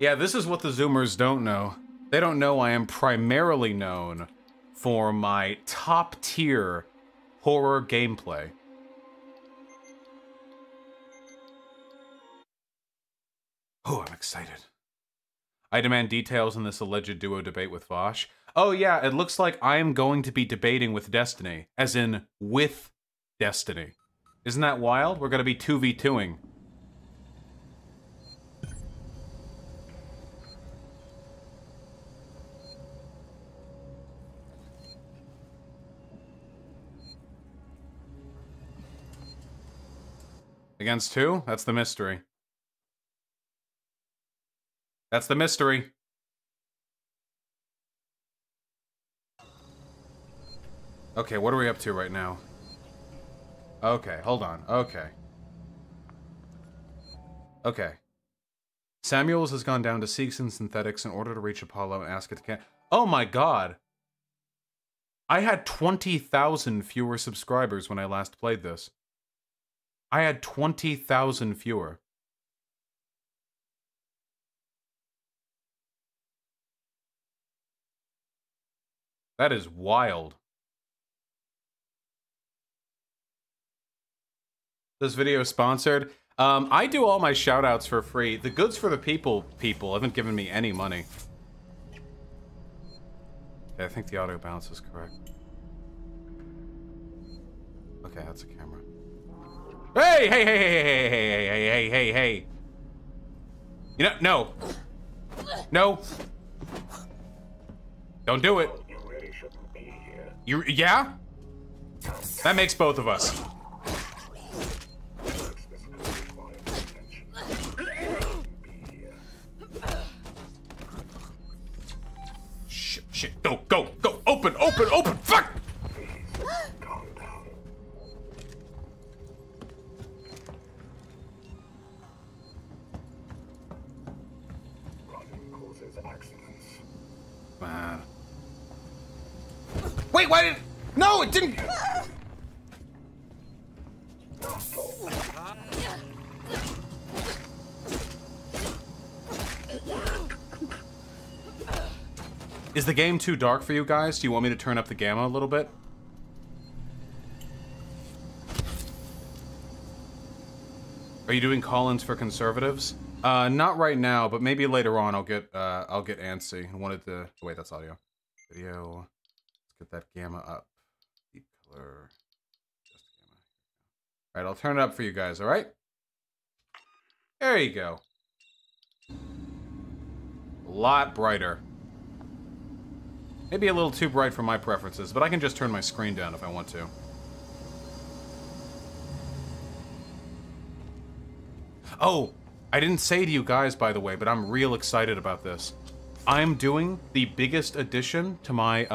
Yeah, this is what the Zoomers don't know. They don't know I am primarily known for my top-tier horror gameplay. Oh, I'm excited. I demand details on this alleged duo debate with Vaush. Oh yeah, it looks like I am going to be debating with Destiny. As in, with Destiny. Isn't that wild? We're gonna be 2v2ing. Against who? That's the mystery. That's the mystery. Okay, what are we up to right now? Okay, hold on. Okay. Okay. Samuels has gone down to Seegson Synthetics in order to reach Apollo and ask it to Oh my god! I had 20,000 fewer subscribers when I last played this. I had 20,000 fewer. That is wild. This video is sponsored. I do all my shoutouts for free. The goods for the people haven't given me any money. Okay, I think the audio balance is correct. Okay, that's a camera. Hey, hey, hey, hey, hey, hey, hey, hey, hey, hey. You know, no. No. Don't do it. You, yeah? That makes both of us. Shit, shit, go, go, go, open, open, open, fuck! Calm down. Running causes accidents. Man. Wait, why did... No, it didn't... Is the game too dark for you guys? Do you want me to turn up the gamma a little bit? Are you doing call-ins for conservatives? Not right now, but maybe later on I'll get antsy. I wanted to... Wait, that's audio. Video... Let's get that gamma up. Deep color. Just gamma. Alright, I'll turn it up for you guys, alright? There you go. A lot brighter. Maybe a little too bright for my preferences, but I can just turn my screen down if I want to. Oh, I didn't say to you guys, by the way, but I'm real excited about this. I'm doing the biggest addition to my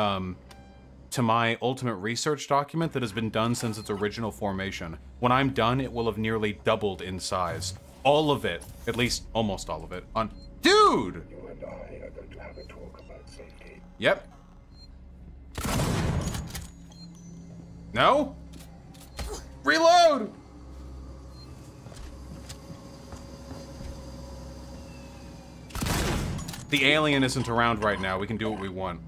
ultimate research document that has been done since its original formation. When I'm done, it will have nearly doubled in size. All of it, at least almost all of it, on... Dude! You and I are going to have a talk about safety. Yep. No? Reload! The alien isn't around right now. We can do what we want.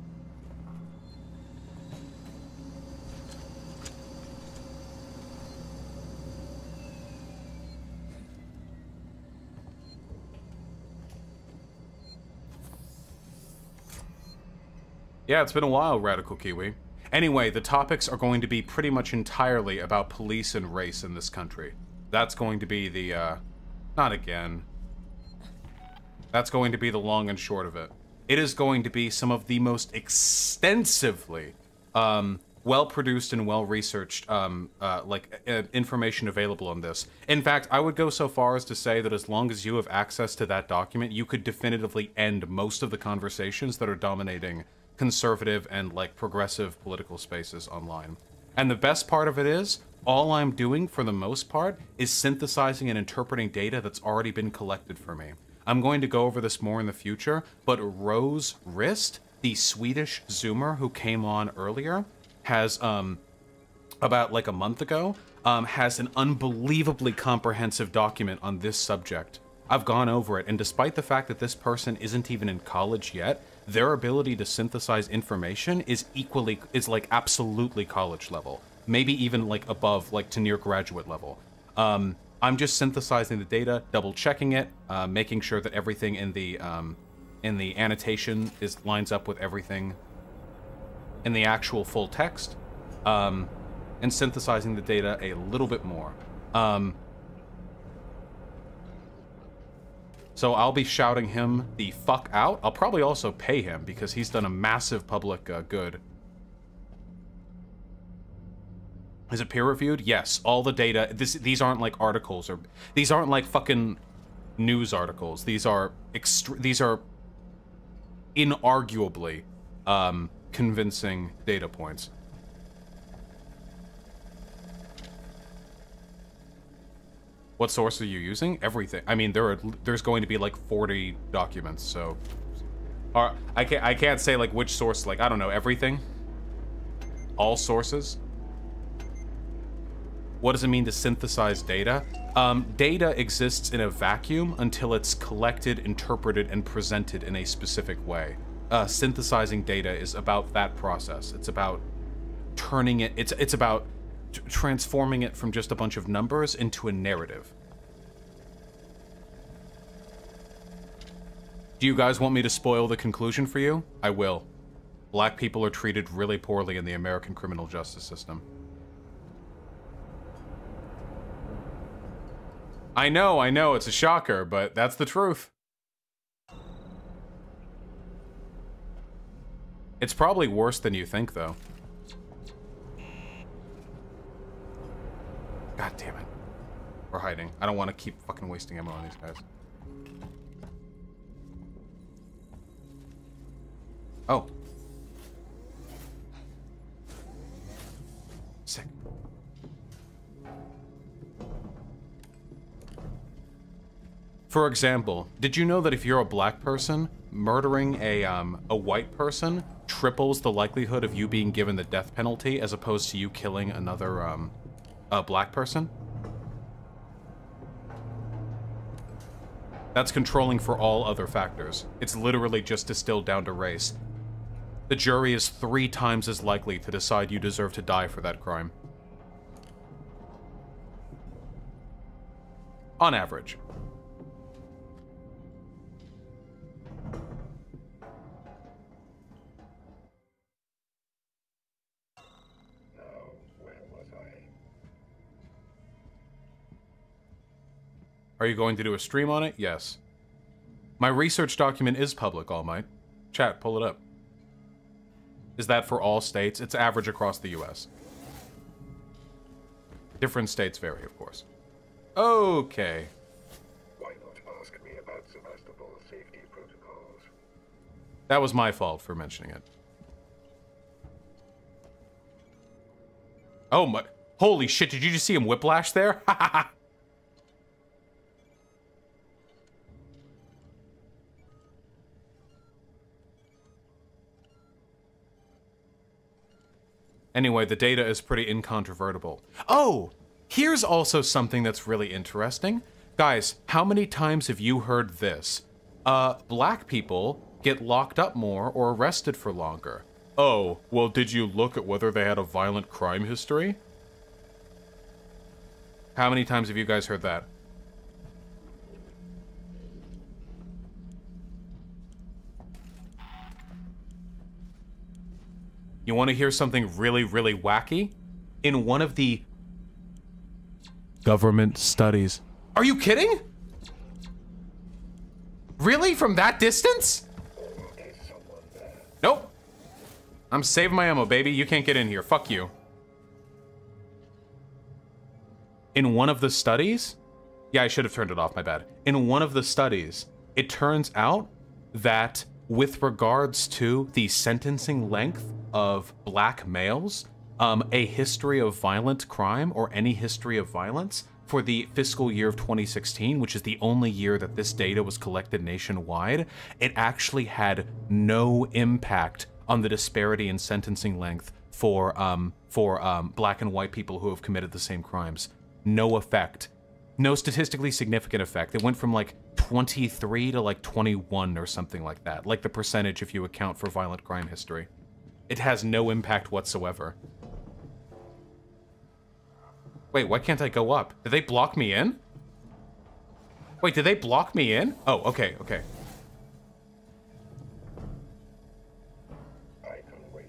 Yeah, it's been a while, Radical Kiwi. Anyway, the topics are going to be pretty much entirely about police and race in this country. That's going to be the, not again. That's going to be the long and short of it. It is going to be some of the most extensively, well-produced and well-researched, information available on this. In fact, I would go so far as to say that as long as you have access to that document, you could definitively end most of the conversations that are dominating conservative and, like, progressive political spaces online. And the best part of it is, all I'm doing, for the most part, is synthesizing and interpreting data that's already been collected for me. I'm going to go over this more in the future, but Rose Rist, the Swedish Zoomer who came on earlier, has, about like a month ago, has an unbelievably comprehensive document on this subject. I've gone over it, and despite the fact that this person isn't even in college yet, their ability to synthesize information is like absolutely college level. Maybe even like above, like to near graduate level. I'm just synthesizing the data, double checking it, making sure that everything in the annotation lines up with everything in the actual full text, and synthesizing the data a little bit more. So I'll be shouting him the fuck out. I'll probably also pay him because he's done a massive public good. Is it peer-reviewed? Yes. All the data. These aren't like articles, or these aren't like fucking news articles. These are inarguably convincing data points. What source are you using? Everything. I mean, there's going to be like 40 documents, so I can't say like which source. Like, I don't know, everything. All sources. What does it mean to synthesize data? Data exists in a vacuum until it's collected, interpreted, and presented in a specific way. Synthesizing data is about that process. It's about turning it. It's about transforming it from just a bunch of numbers into a narrative. Do you guys want me to spoil the conclusion for you? I will. Black people are treated really poorly in the American criminal justice system. I know, it's a shocker, but that's the truth. It's probably worse than you think, though. God damn it. We're hiding. I don't want to keep fucking wasting ammo on these guys. Oh. Sick. For example, did you know that if you're a black person, murdering a white person triples the likelihood of you being given the death penalty as opposed to you killing another, a black person? That's controlling for all other factors. It's literally just distilled down to race. The jury is 3 times as likely to decide you deserve to die for that crime. On average. Are you going to do a stream on it? Yes. My research document is public, All Might. Chat, pull it up. Is that for all states? It's average across the US. Different states vary, of course. Okay. Why not ask me about Sevastopol's safety protocols? That was my fault for mentioning it. Oh my... Holy shit, did you just see him whiplash there? Ha ha ha! Anyway, the data is pretty incontrovertible. Oh! Here's also something that's really interesting. Guys, how many times have you heard this? Black people get locked up more or arrested for longer. Oh, well, did you look at whether they had a violent crime history? How many times have you guys heard that? You want to hear something really, really wacky? In one of the government studies. Are you kidding? Really? From that distance? Nope. I'm saving my ammo, baby. You can't get in here. Fuck you. In one of the studies? Yeah, I should have turned it off, my bad. In one of the studies, it turns out that with regards to the sentencing length of black males, a history of violent crime or any history of violence for the fiscal year of 2016, which is the only year that this data was collected nationwide, it actually had no impact on the disparity in sentencing length for black and white people who have committed the same crimes. No effect. No statistically significant effect. It went from like 23 to like 21 or something like that. Like the percentage if you account for violent crime history. It has no impact whatsoever. Wait, why can't I go up? Did they block me in? Wait, did they block me in? Oh, okay, okay. I can wait.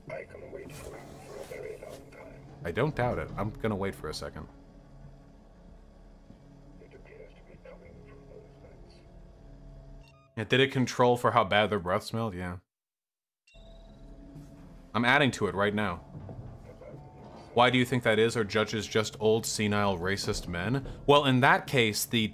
I can wait for you for a very long time. I don't doubt it. I'm gonna wait for a second. It appears to be coming from those vents. Yeah, did it control for how bad their breath smelled? Yeah. I'm adding to it right now. Why do you think that is? Are judges just old, senile, racist men? Well, in that case, the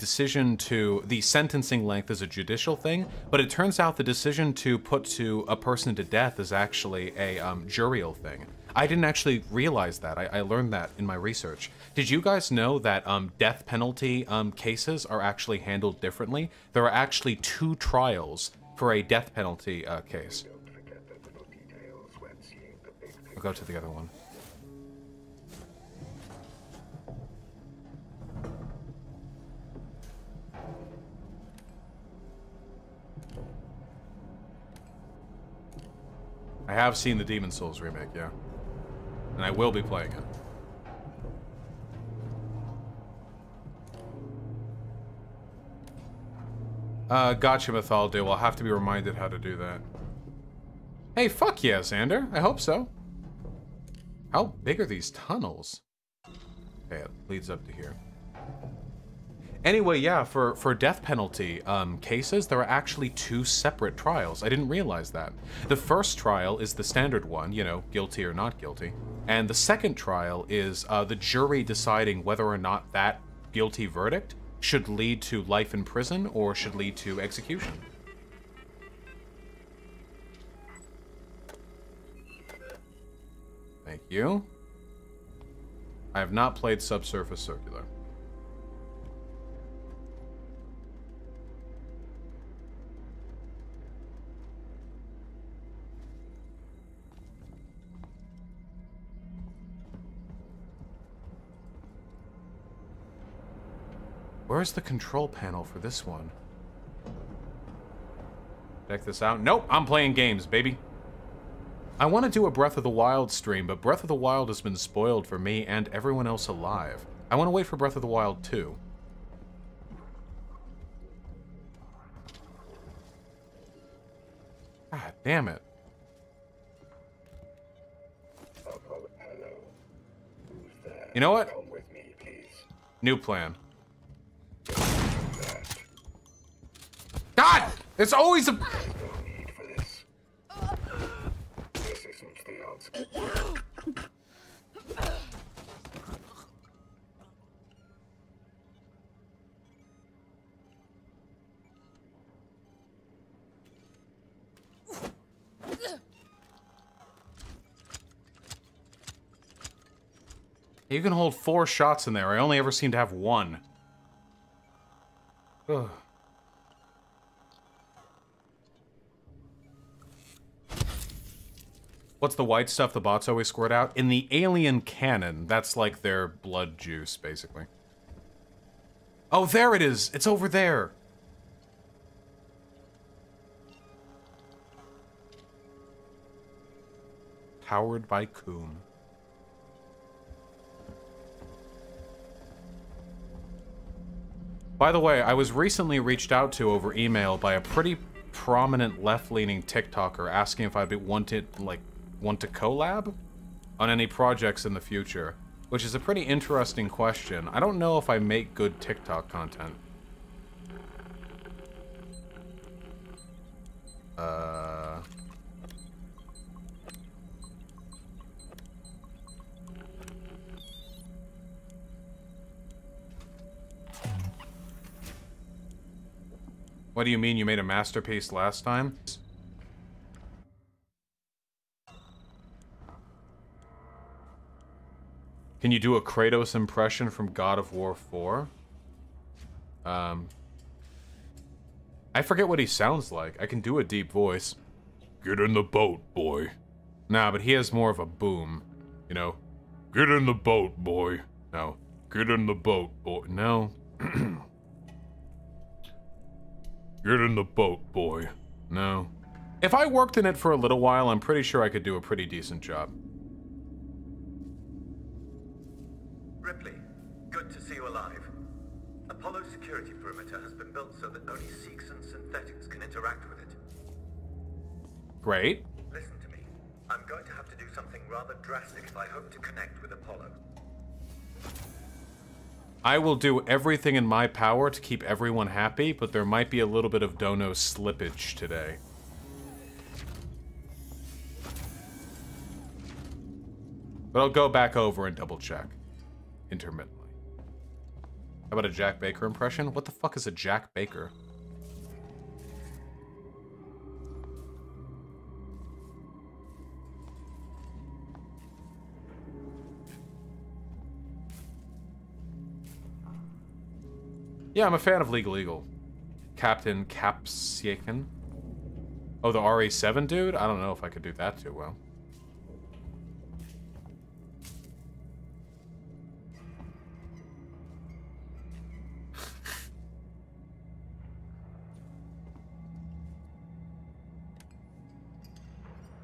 sentencing length is a judicial thing, but it turns out the decision to put to a person to death is actually a jurial thing. I didn't actually realize that. I learned that in my research. Did you guys know that death penalty cases are actually handled differently? There are actually 2 trials for a death penalty case. Don't forget the little details when seeing the big picture. I'll go to the other one. I have seen the Demon's Souls remake, yeah. And I will be playing it. Gotcha, Mythaldo. I'll have to be reminded how to do that. Hey, fuck yeah, Xander. I hope so. How big are these tunnels? Okay, it leads up to here. Anyway, yeah, for death penalty cases, there are actually 2 separate trials. I didn't realize that. The first trial is the standard one, you know, guilty or not guilty. And the second trial is the jury deciding whether or not that guilty verdict should lead to life in prison or should lead to execution. Thank you. I have not played Subsurface Circular. Where's the control panel for this one? Check this out. Nope, I'm playing games, baby. I want to do a Breath of the Wild stream, but Breath of the Wild has been spoiled for me and everyone else alive. I want to wait for Breath of the Wild 2. God damn it. Hello. Who's there? You know what? Come with me, please. New plan. That. God! It's always a... No need for this. This isn't the answer. You can hold 4 shots in there. I only ever seem to have 1. Ugh. What's the white stuff the bots always squirt out? In the alien canon, that's like their blood juice, basically. Oh, there it is! It's over there! Powered by Coon. By the way, I was recently reached out to over email by a pretty prominent left-leaning TikToker asking if I'd want to collab on any projects in the future, which is a pretty interesting question. I don't know if I make good TikTok content. What do you mean you made a masterpiece last time? Can you do a Kratos impression from God of War 4? I forget what he sounds like. I can do a deep voice. Get in the boat, boy. Nah, but he has more of a boom. You know? Get in the boat, boy. No. Get in the boat, boy. No. Get in the boat, boy. No. If I worked in it for a little while, I'm pretty sure I could do a pretty decent job. Ripley, good to see you alive. Apollo's security perimeter has been built so that only Sikhs and synthetics can interact with it. Great. Listen to me. I'm going to have to do something rather drastic if I hope to connect with Apollo. I will do everything in my power to keep everyone happy, but there might be a little bit of dono slippage today. But I'll go back over and double check. Intermittently. How about a Jack Baker impression? What the fuck is a Jack Baker? Yeah, I'm a fan of Legal Eagle. Captain Capsiaken. Oh, the RA7 dude? I don't know if I could do that too well.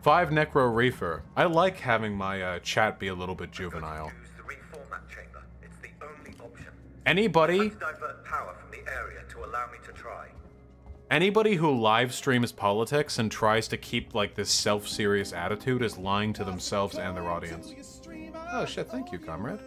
Five Necro Reefer. I like having my chat be a little bit juvenile. Use the reformat chamber. It's the only option. Anybody? Let's divert power from the area to allow me to try. Anybody who live streams politics and tries to keep like this self-serious attitude is lying to themselves and their audience. Oh shit, thank you, comrade.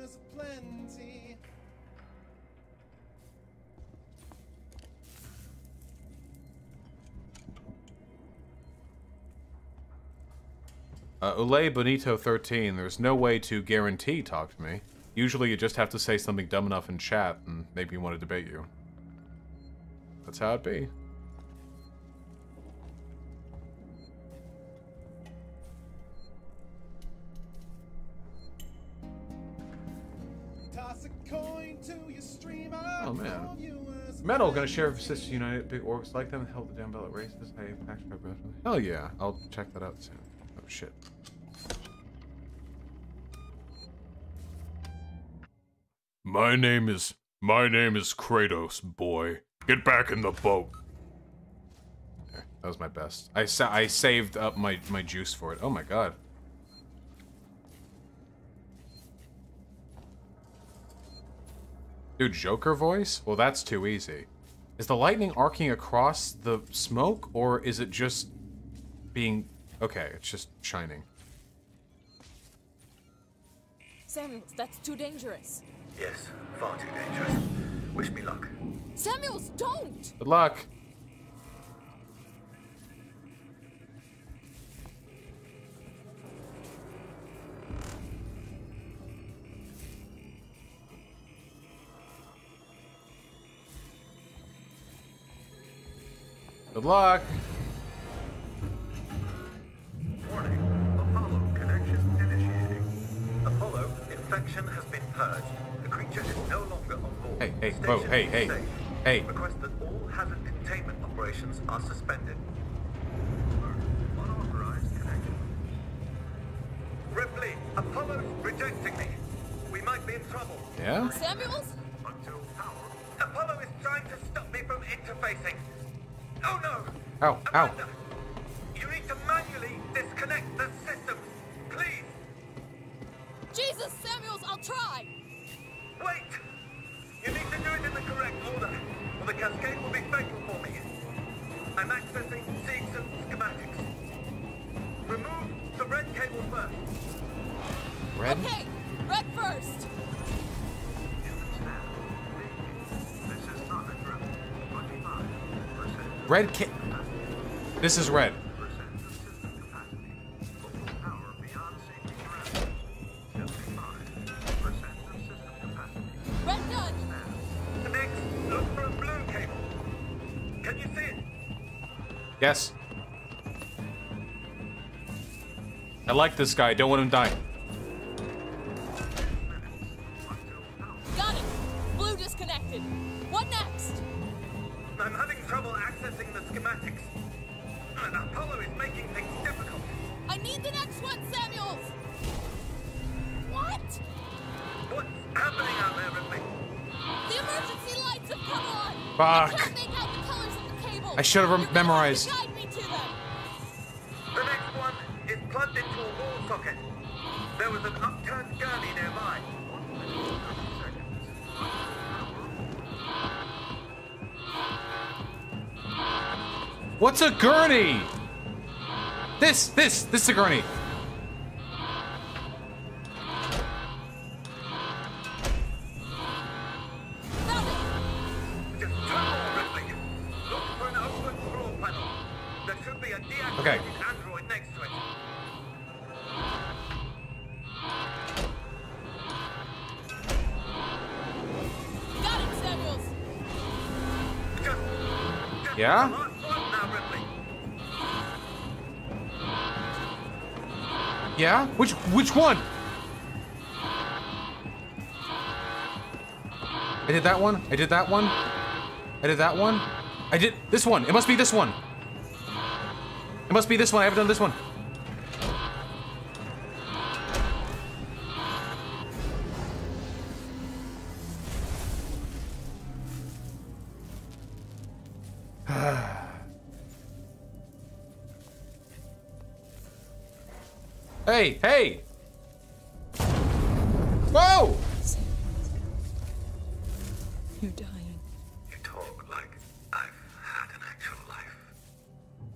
Ulay Bonito 13, there's no way to guarantee talk to me. Usually you just have to say something dumb enough in chat and make me want to debate you. That's how it be. Oh man. Metal gonna share with Sisters United, big orgs like them, help the damn ballot races. Hey, hell yeah, I'll check that out soon. Oh shit. My name is Kratos, boy. Get back in the boat. Okay, that was my best. I saved up my juice for it. Oh my god. Dude, Joker voice? Well, that's too easy. Is the lightning arcing across the smoke, or is it just being... Okay, it's just shining. Samuels, that's too dangerous. Yes, far too dangerous. Wish me luck. Samuels, don't! Good luck. Good luck. Warning. Apollo connection initiating. Apollo, infection has been purged. The creature is no longer on board. Hey, Station whoa, hey. safe. Hey. Request that all hazard containment operations are suspended. Unauthorized connection. Ripley, Apollo's rejecting me. We might be in trouble. Yeah? Samuels? Until power. Apollo is trying to stop me from interfacing. Oh no! Ow, ow. Amanda, you need to manually disconnect the systems, please. Jesus, Samuels, I'll try! Wait! You need to do it in the correct order, or the cascade will be fatal for me. I'm accessing seeds and schematics. Remove the red cable first. Red? Okay, red first! This is not a drill. 25%. Red ca- This is red. Red done! Next, look for a blue cable. Can you see it? Yes. I like this guy. Don't want him dying. Got it! Blue disconnected. What next? I'm having trouble accessing the schematics. And Apollo is making things difficult. I need the next one, Samuels! What? What's happening out there, Ripley? The emergency lights have come on! Fuck. I can't make out the colors of the cable! I should have memorized. Guide me to them. The next one is plugged into a wall socket. There was an upturned gurney nearby. What's a gurney? This is a gurney. Found it. Just turn more, Ripley. Look for an open floor panel. There should be a deactivated Okay. android next to it. Got it, Samuels. Just Yeah? the last one now, Ripley. Yeah? Which one? I did that one. I did that one. I did that one. I did this one. It must be this one. It must be this one. I haven't done this one. Hey, hey! Whoa! You're dying. You talk like I've had an actual life.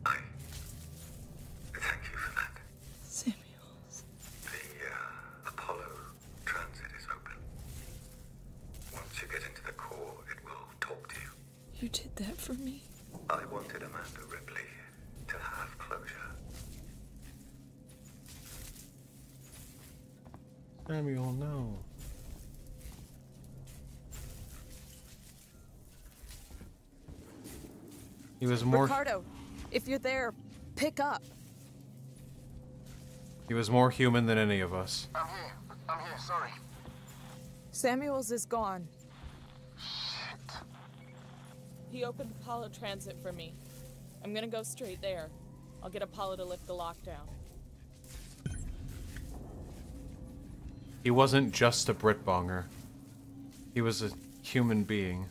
I thank you for that. Samuels. The Apollo transit is open. Once you get into the core, it will talk to you. You did that for me. I wanted Amanda Ripley to have closure. Samuel, no. He was more. Ricardo, if you're there, pick up. He was more human than any of us. I'm here, sorry. Samuels is gone. Shit. He opened Apollo Transit for me. I'm gonna go straight there. I'll get Apollo to lift the lockdown. He wasn't just a Britbonger. He was a human being.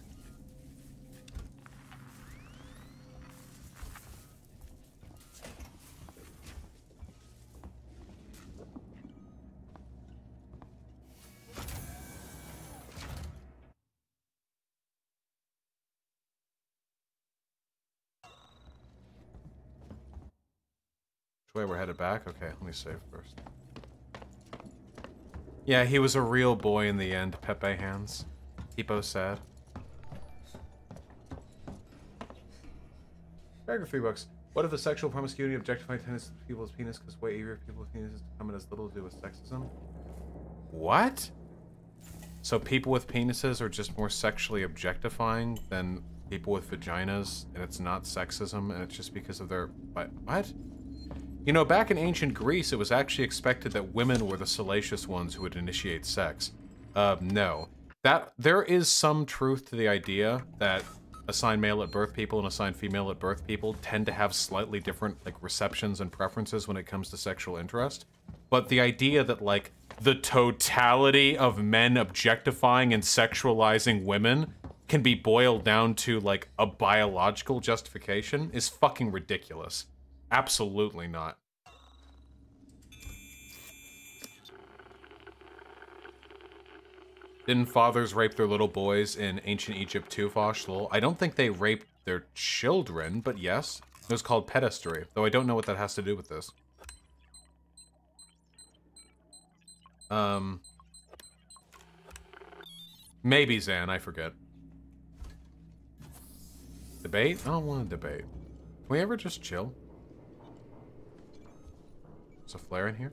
Which way we're headed back? Okay, let me save first. Yeah, he was a real boy in the end, Pepe hands. Hippo sad. Paragraph $3. What if the sexual promiscuity objectifying tendencies of people's penis because way easier people with penises to come in as little to do with sexism? What? So people with penises are just more sexually objectifying than people with vaginas, and it's not sexism, and it's just because of their... What? You know, back in ancient Greece, it was actually expected that women were the salacious ones who would initiate sex. No. There is some truth to the idea that assigned male at birth people and assigned female at birth people tend to have slightly different, like, receptions and preferences when it comes to sexual interest. But the idea that, like, the totality of men objectifying and sexualizing women can be boiled down to, like, a biological justification is fucking ridiculous. Absolutely not. Didn't fathers rape their little boys in ancient Egypt too, Vaush? Lol. I don't think they raped their children, but yes. It was called pederasty, though I don't know what that has to do with this. Maybe Zan, I forget. Debate? I don't want to debate. Can we ever just chill? There's a flare in here?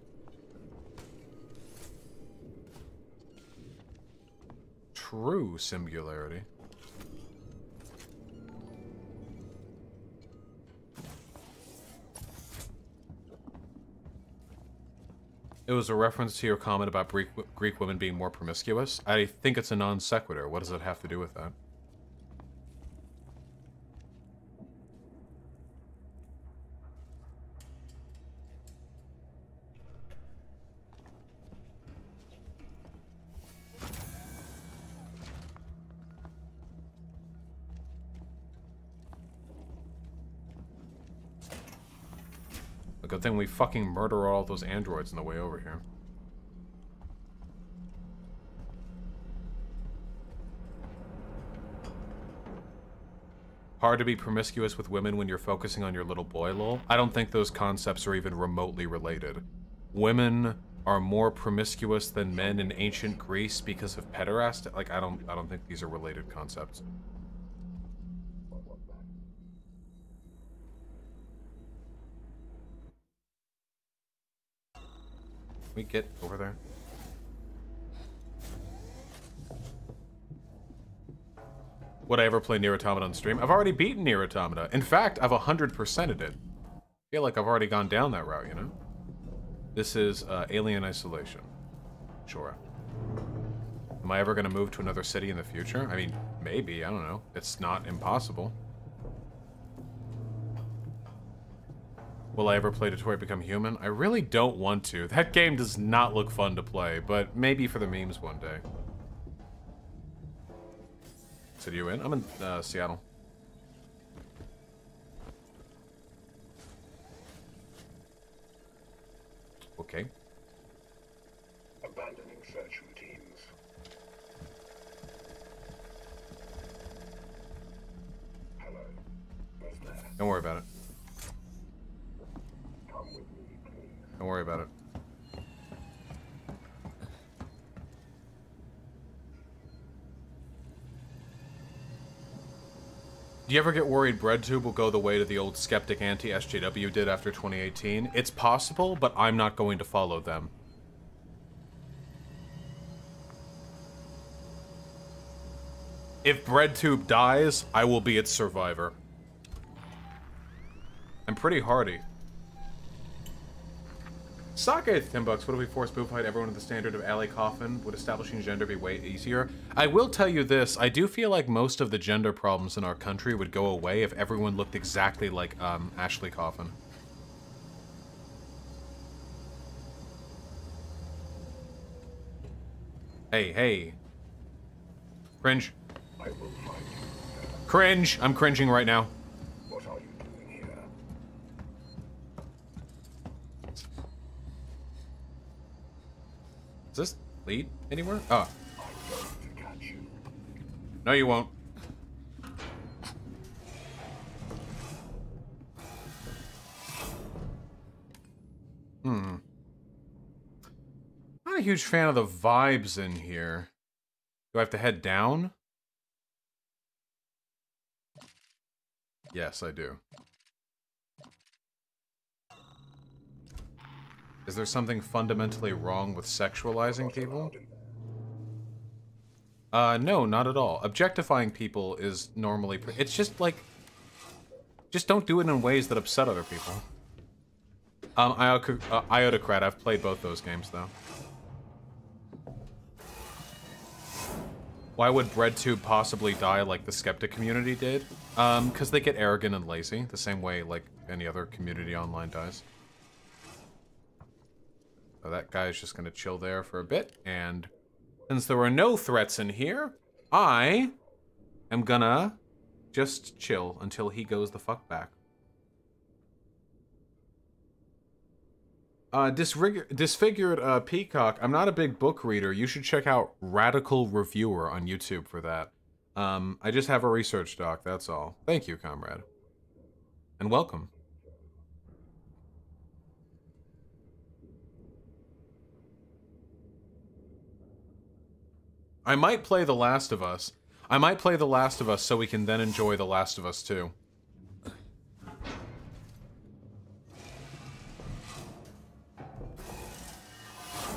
True singularity. It was a reference to your comment about Greek women being more promiscuous. I think it's a non sequitur. What does it have to do with that? good thing we fucking murder all those androids on the way over here. Hard to be promiscuous with women when you're focusing on your little boy, lol. I don't think those concepts are even remotely related. Women are more promiscuous than men in ancient Greece because of pederasty. Like, I don't think these are related concepts. Can we get over there? Would I ever play Nier Automata on stream? I've already beaten Nier Automata. In fact, I've 100%ed it. I feel like I've already gone down that route, you know? This is Alien Isolation. Sure. Am I ever going to move to another city in the future? I mean, maybe. I don't know. It's not impossible. Will I ever play Detroit Become Human? I really don't want to. That game does not look fun to play, but maybe for the memes one day. City you in? I'm in Seattle. Okay. Abandoning search routines. Hello. Where's there? Don't worry about it. Come with me, please. Don't worry about it. Do you ever get worried BreadTube will go the way to the old skeptic anti-SJW did after 2018? It's possible, but I'm not going to follow them. If BreadTube dies, I will be its survivor. I'm pretty hardy. Sake at 10 bucks. What if we force boofied everyone to the standard of alley coffin? Would establishing gender be way easier? I will tell you this. I do feel like most of the gender problems in our country would go away if everyone looked exactly like Ashley Coffin. Hey, hey. Cringe. I will find you. Cringe. I'm cringing right now. What are you doing here? Does this lead anywhere? Oh. I'm going to catch you. No, you won't. Not a huge fan of the vibes in here. Do I have to head down? Yes, I do. Is there something fundamentally wrong with sexualizing people? No, not at all. Objectifying people is normally... It's just, like... Just don't do it in ways that upset other people. Iotocrat, I've played both those games, though. Why would BreadTube possibly die like the skeptic community did? Because they get arrogant and lazy, the same way, like, any other community online dies. So that guy's just gonna chill there for a bit, and since there were no threats in here, I am gonna just chill until he goes the fuck back. Disfigured Peacock, I'm not a big book reader. You should check out Radical Reviewer on YouTube for that. I just have a research doc, that's all. Thank you, comrade. And welcome. I might play The Last of Us. I might play The Last of Us so we can then enjoy The Last of Us 2.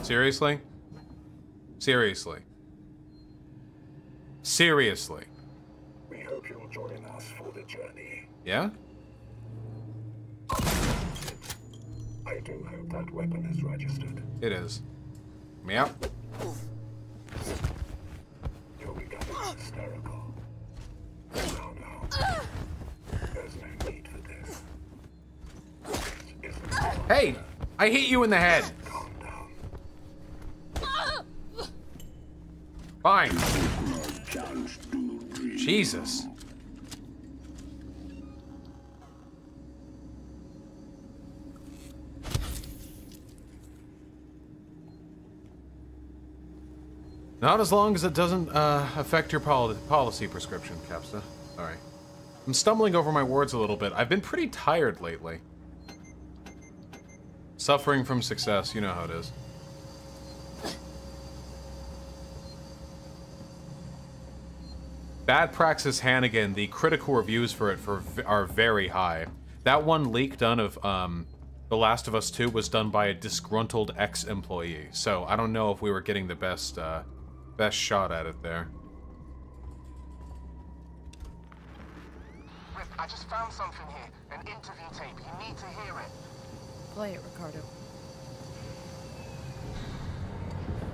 Seriously? Seriously? Seriously? We hope you'll join us for the journey. Yeah? I do hope that weapon is registered. It is. Meow. You're becoming hysterical. No. There's no need for this. This isn't Hey! I hit you in the head! Calm down. Fine. Jesus. Not as long as it doesn't affect your policy prescription, Capsa. Sorry. I'm stumbling over my words a little bit. I've been pretty tired lately. Suffering from success, you know how it is. Bad Praxis Hannigan, the critical reviews for it are very high. That one leak done of The Last of Us 2 was done by a disgruntled ex-employee, so I don't know if we were getting the best shot at it there. Rick, I just found something here, an interview tape. You need to hear it. Play it, Ricardo.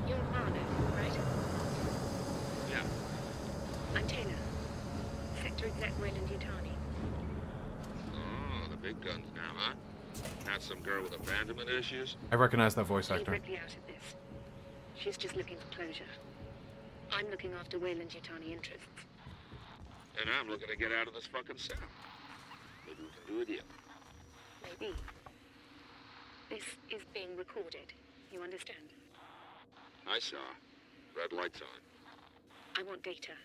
You're Arno, right? Yeah. I'm Taylor. Sector Exec Wayland Yutani. Oh, the big guns now, huh? Not some girl with abandonment issues? I recognize that voice Leave actor. Ripley out of this. She's just looking for closure. I'm looking after Wayland Yutani interests. And I'm looking to get out of this fucking cell. Maybe we can do a deal. Maybe. This is being recorded. You understand? I saw. Red lights on. I want data.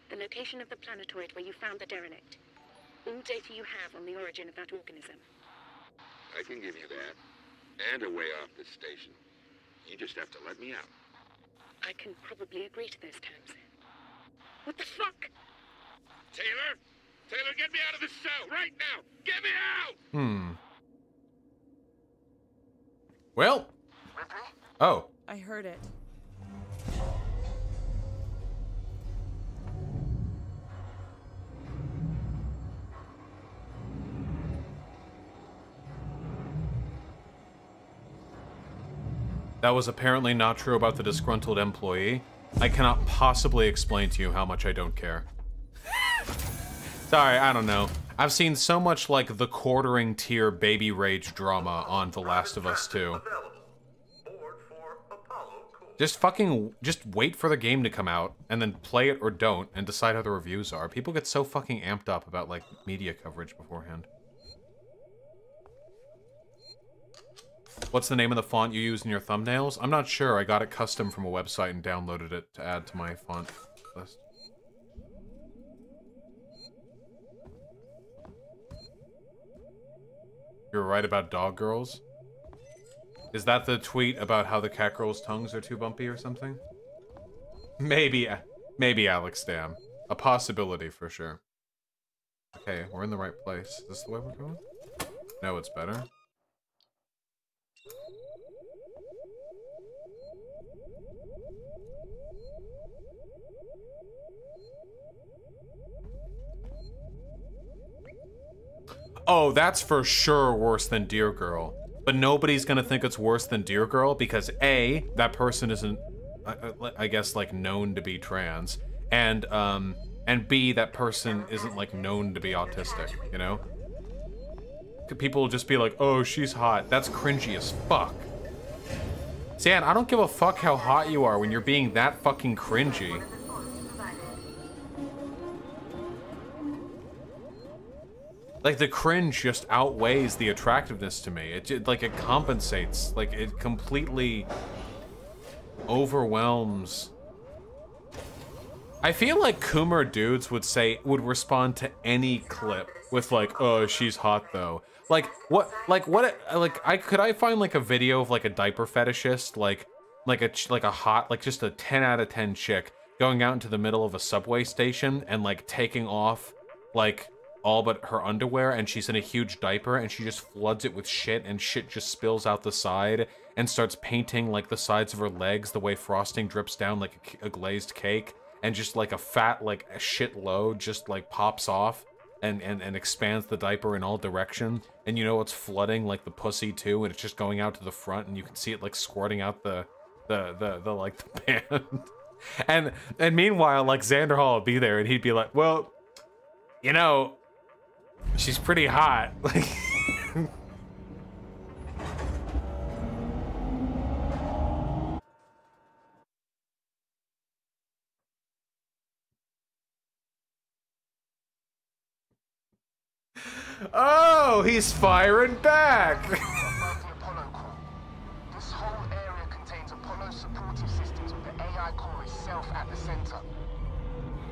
The location of the planetoid where you found the derelict. All data you have on the origin of that organism. I can give you that. And a way off this station. You just have to let me out. I can probably agree to those terms. What the fuck? Taylor! Taylor, get me out of this cell right now! Get me out! Well. Ripley? Oh. I heard it. That was apparently not true about the disgruntled employee. I cannot possibly explain to you how much I don't care. Sorry, I don't know. I've seen so much like the quartering tier baby rage drama on The Last of Us 2. Just wait for the game to come out and then play it or don't and decide how the reviews are. People get so fucking amped up about like media coverage beforehand. What's the name of the font you use in your thumbnails? I'm not sure. I got it custom from a website and downloaded it to add to my font list. You're right about dog girls? Is that the tweet about how the cat girls' tongues are too bumpy or something? Maybe Alex Dam. A possibility for sure. Okay, we're in the right place. Is this the way we're going? No, it's better. Oh, that's for sure worse than Dear Girl. But nobody's gonna think it's worse than Dear Girl because A, that person isn't, I guess, like, known to be trans. And B, that person isn't, like, known to be autistic, you know? People will just be like, oh, she's hot. That's cringy as fuck. Zan, I don't give a fuck how hot you are when you're being that fucking cringy. Like, the cringe just outweighs the attractiveness to me. It compensates. Like, it completely overwhelms. I feel like Coomer dudes would respond to any clip with like, oh, she's hot though. Could I find like a video of like a diaper fetishist, like a hot, like just a 10 out of 10 chick going out into the middle of a subway station and like taking off like all but her underwear, and she's in a huge diaper and she just floods it with shit and shit just spills out the side and starts painting like the sides of her legs the way frosting drips down like a glazed cake, and just like a fat like a shit load just like pops off and expands the diaper in all directions, and you know it's flooding like the pussy too, and it's just going out to the front and you can see it like squirting out the band. and meanwhile like Xander Hall would be there and he'd be like, well, you know, she's pretty hot. Like, oh, he's firing back. Above the Apollo core. This whole area contains Apollo supportive systems with the AI core the center.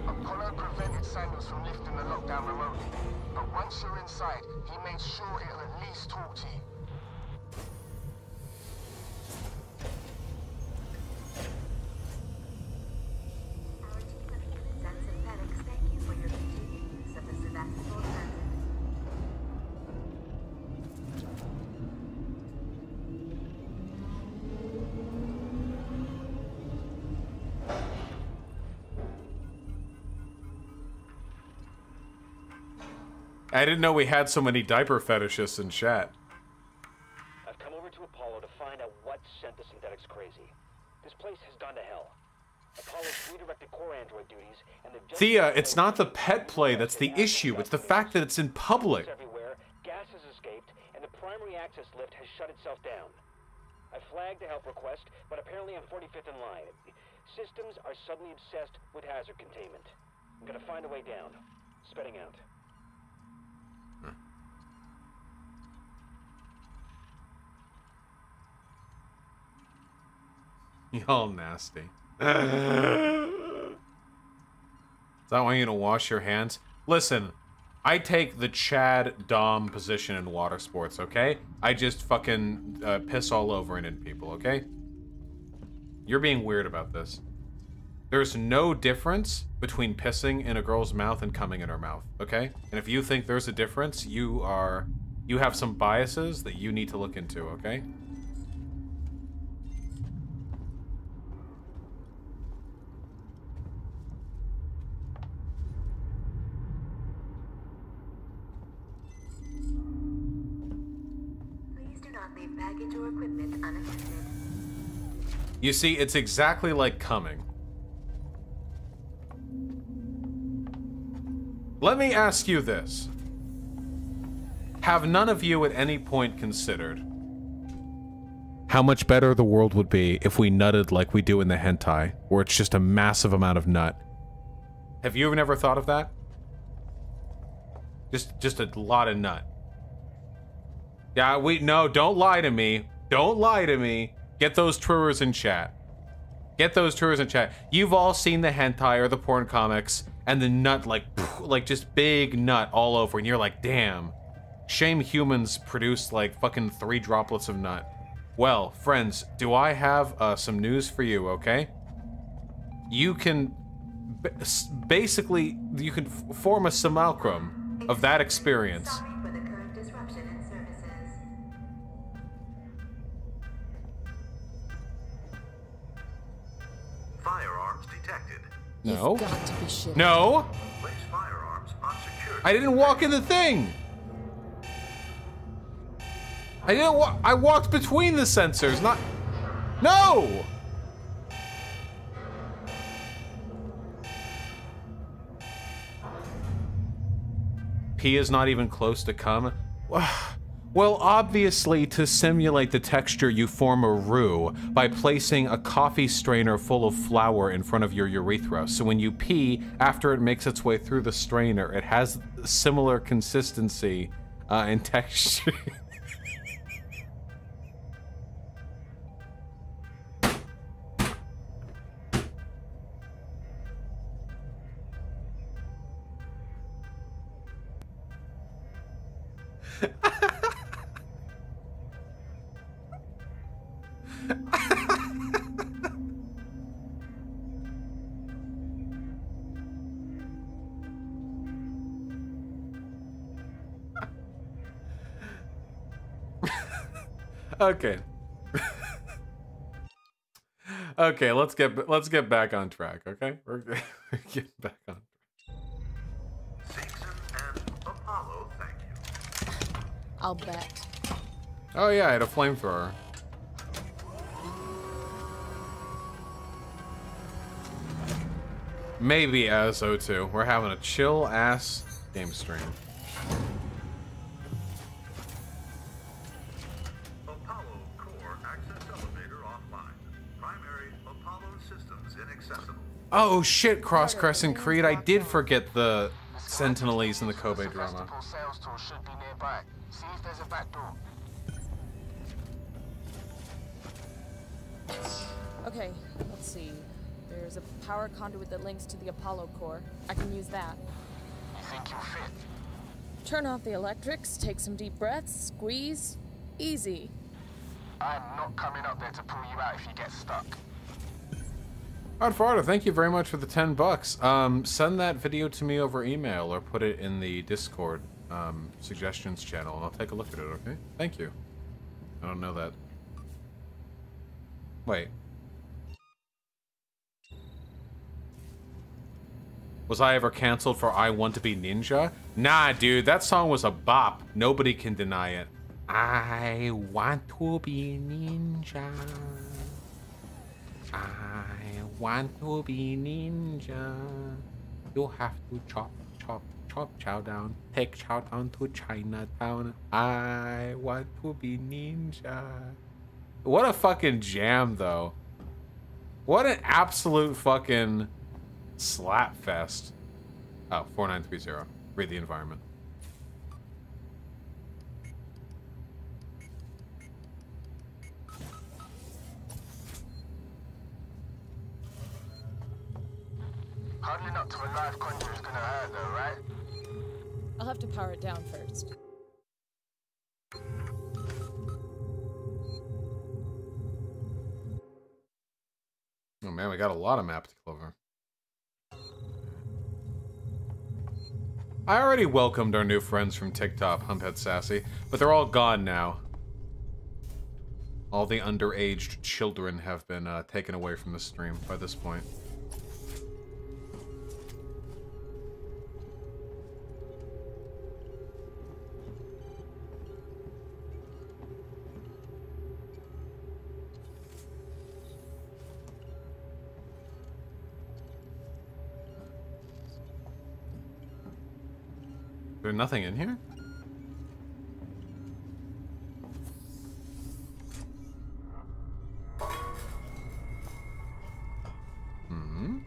Apollo prevented Samuels from lifting the lockdown remotely, but once you're inside, he made sure it'll at least talk to you. Our team of humans and synthetics thank you for your continued use of the Sebastopol transit. I didn't know we had so many diaper fetishists in chat. I've come over to Apollo to find out what sent the synthetics crazy. This place has gone to hell. Apollo's redirected core android duties and the Thea, it's not the pet play that's the issue. It's the fact that it's in public. Everywhere, gas has escaped, and the primary access lift has shut itself down. I flagged a help request, but apparently I'm 45th in line. Systems are suddenly obsessed with hazard containment. I'm gonna find a way down. Spitting out. Y'all nasty. Does that want you to wash your hands? Listen, I take the Chad Dom position in water sports, okay? I just fucking piss all over and in people, okay? You're being weird about this. There's no difference between pissing in a girl's mouth and coming in her mouth, okay? And if you think there's a difference, you have some biases that you need to look into, okay? Leave baggage or equipment unattended. You see, it's exactly like coming. Let me ask you this. Have none of you at any point considered how much better the world would be if we nutted like we do in the hentai, where it's just a massive amount of nut? Have you ever thought of that? Just a lot of nut. Yeah, no, don't lie to me. Don't lie to me. Get those truers in chat. Get those truers in chat. You've all seen the hentai or the porn comics, and the nut, like just big nut all over, and you're like, damn. Shame humans produce, like, fucking 3 droplets of nut. Well, friends, do I have some news for you, okay? You can, basically, you can form a simulacrum of that experience. Sorry for the current disruption in services. Firearms detected. No. You've got to be shitting. No. Place firearms on security. I didn't walk in the thing. I didn't I walked between the sensors, not... No! P is not even close to cum. Well, obviously, to simulate the texture, you form a roux by placing a coffee strainer full of flour in front of your urethra. So when you pee, after it makes its way through the strainer, it has similar consistency and texture. Okay. Okay, let's get back on track, okay? We're getting back on track. Seegson and Apollo, thank you. I'll bet. Oh yeah, I had a flamethrower. Maybe as O2. We're having a chill ass game stream. Apollo core access elevator offline. Primary Apollo systems inaccessible. Oh shit, Cross Crescent Creed. I did forget the Sentinelese in the Kobe drama. Sales tool should be nearby. See if there's a back door. Okay, let's see. There's a power conduit that links to the Apollo core. I can use that. You think you'll fit? Turn off the electrics, take some deep breaths, squeeze. Easy. I'm not coming up there to pull you out if you get stuck. Fardo, thank you very much for the $10. Send that video to me over email or put it in the Discord suggestions channel, and I'll take a look at it, okay? Thank you. I don't know that. Wait. Was I ever canceled for I Want to Be Ninja? Nah, dude, that song was a bop. Nobody can deny it. I want to be ninja. I want to be ninja. You have to chop, chop, chop chow down. Take chow down to Chinatown. I want to be ninja. What a fucking jam, though. What an absolute fucking slap fest. Oh, 4930. Read the environment. Huddling up to a live conjurer is gonna hurt though, right? I'll have to power it down first. Oh man, we got a lot of map to cover. I already welcomed our new friends from TikTok, Humphead Sassy, but they're all gone now. All the underaged children have been taken away from the stream by this point. There's nothing in here? Hmm.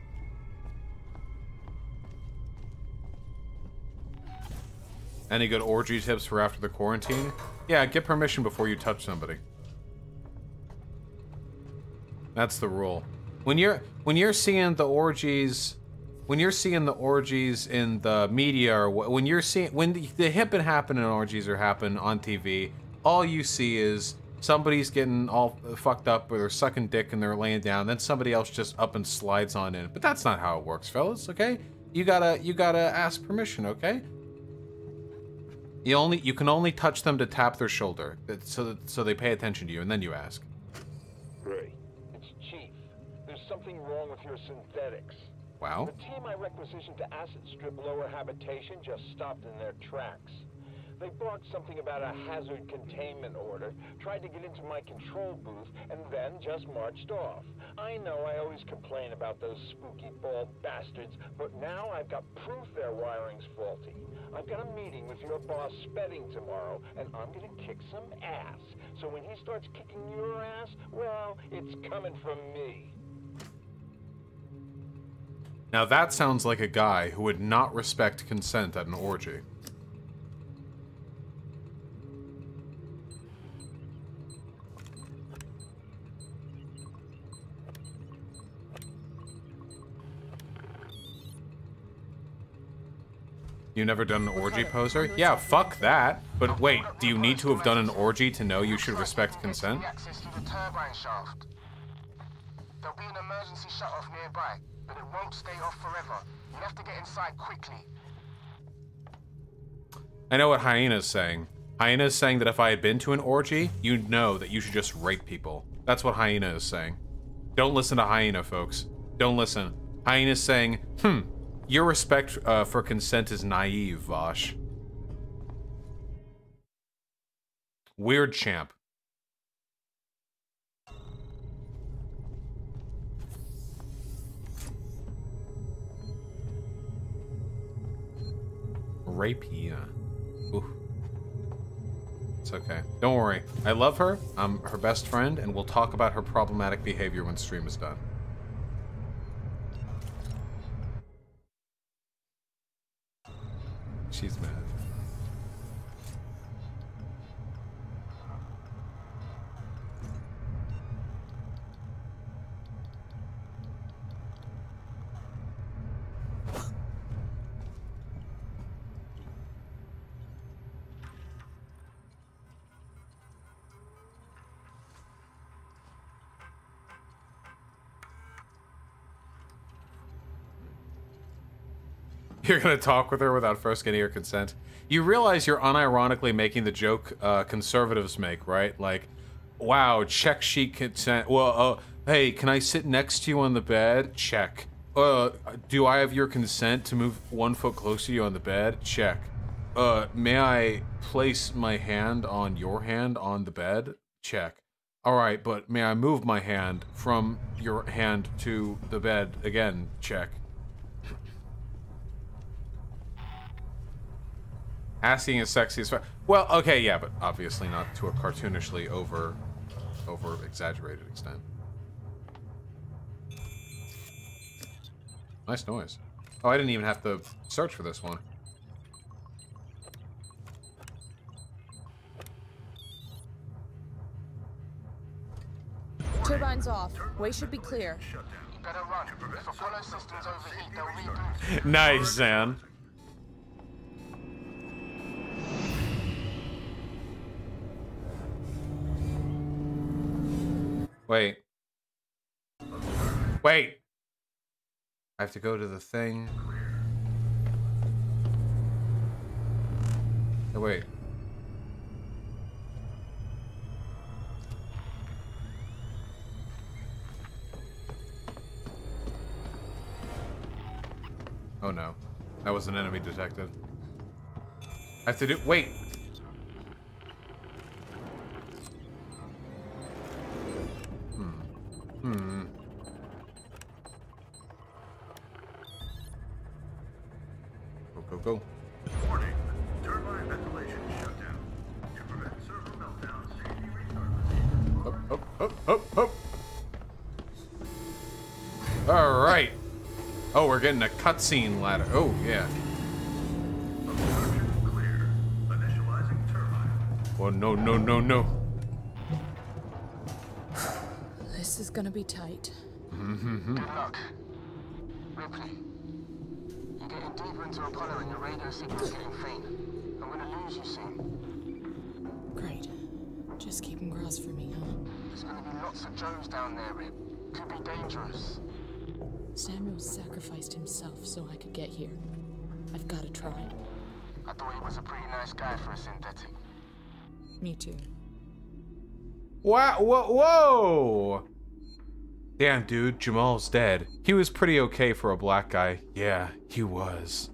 Any good orgy tips for after the quarantine? Yeah, get permission before you touch somebody. That's the rule. When you're seeing the orgies. When you're seeing the orgies in the media, or when the hip and happening orgies are happening on TV, all you see is somebody's getting all fucked up, or they're sucking dick and they're laying down, then somebody else just up and slides on in. But that's not how it works, fellas. Okay? You gotta ask permission. Okay? You can only touch them to tap their shoulder, so they pay attention to you, and then you ask. Ray, it's Chief. There's something wrong with your synthetics. Wow. The team I requisitioned to acid strip lower habitation just stopped in their tracks. They barked something about a hazard containment order, tried to get into my control booth, and then just marched off. I know I always complain about those spooky bald bastards, but now I've got proof their wiring's faulty. I've got a meeting with your boss Spedding tomorrow, and I'm gonna kick some ass. So when he starts kicking your ass, well, it's coming from me. Now that sounds like a guy who would not respect consent at an orgy. You never done an orgy, poser? Yeah, fuck that. But wait, do you need to have done an orgy to know you should respect consent? Access to the turbine shaft. There'll be an emergency shut-off nearby, but it won't stay off forever. You have to get inside quickly. I know what Hyena's saying. Hyena's saying that if I had been to an orgy, you'd know that you should just rape people. That's what Hyena is saying. Don't listen to Hyena, folks. Don't listen. Hyena's saying, your respect for consent is naive, Vaush. Weird champ. Rapey, oof. It's okay. Don't worry. I love her. I'm her best friend, and we'll talk about her problematic behavior when stream is done. She's mad. You're gonna talk with her without first getting her consent. You realize you're unironically making the joke conservatives make, right? Like, wow, check sheet consent. Well, hey, can I sit next to you on the bed? Check. Do I have your consent to move 1 foot closer to you on the bed? Check. May I place my hand on your hand on the bed? Check. Alright, but may I move my hand from your hand to the bed again? Check. Asking is sexy as fuck. Well, okay, yeah, but obviously not to a cartoonishly over exaggerated extent. Nice noise. Oh, I didn't even have to search for this one. Turbines off. Way should be clear. Better run. If Apollo systems overheat, they'll reboot. Nice, Zan. Wait. Wait! I have to go to the thing. Oh, wait. Oh no. That was an enemy detected. I have to do- wait! Go. Warning. Turbine ventilation shut down. To prevent server meltdown, safety restart. Up. Alright. Oh, we're getting a cutscene ladder. Oh, yeah. Obstruction clear. Initializing turbine. Oh, no. This is gonna be tight. Good luck. Ripley, you're getting deeper into Apollo and your radio signal's getting faint. I'm gonna lose you soon. Great. Just keep them crossed for me, huh? There's gonna be lots of Joes down there, Rip. Could be dangerous. Samuel sacrificed himself so I could get here. I've gotta try. I thought he was a pretty nice guy for a synthetic. Me too. Wow, whoa! Damn, dude, Jamal's dead. He was pretty okay for a black guy. Yeah, he was.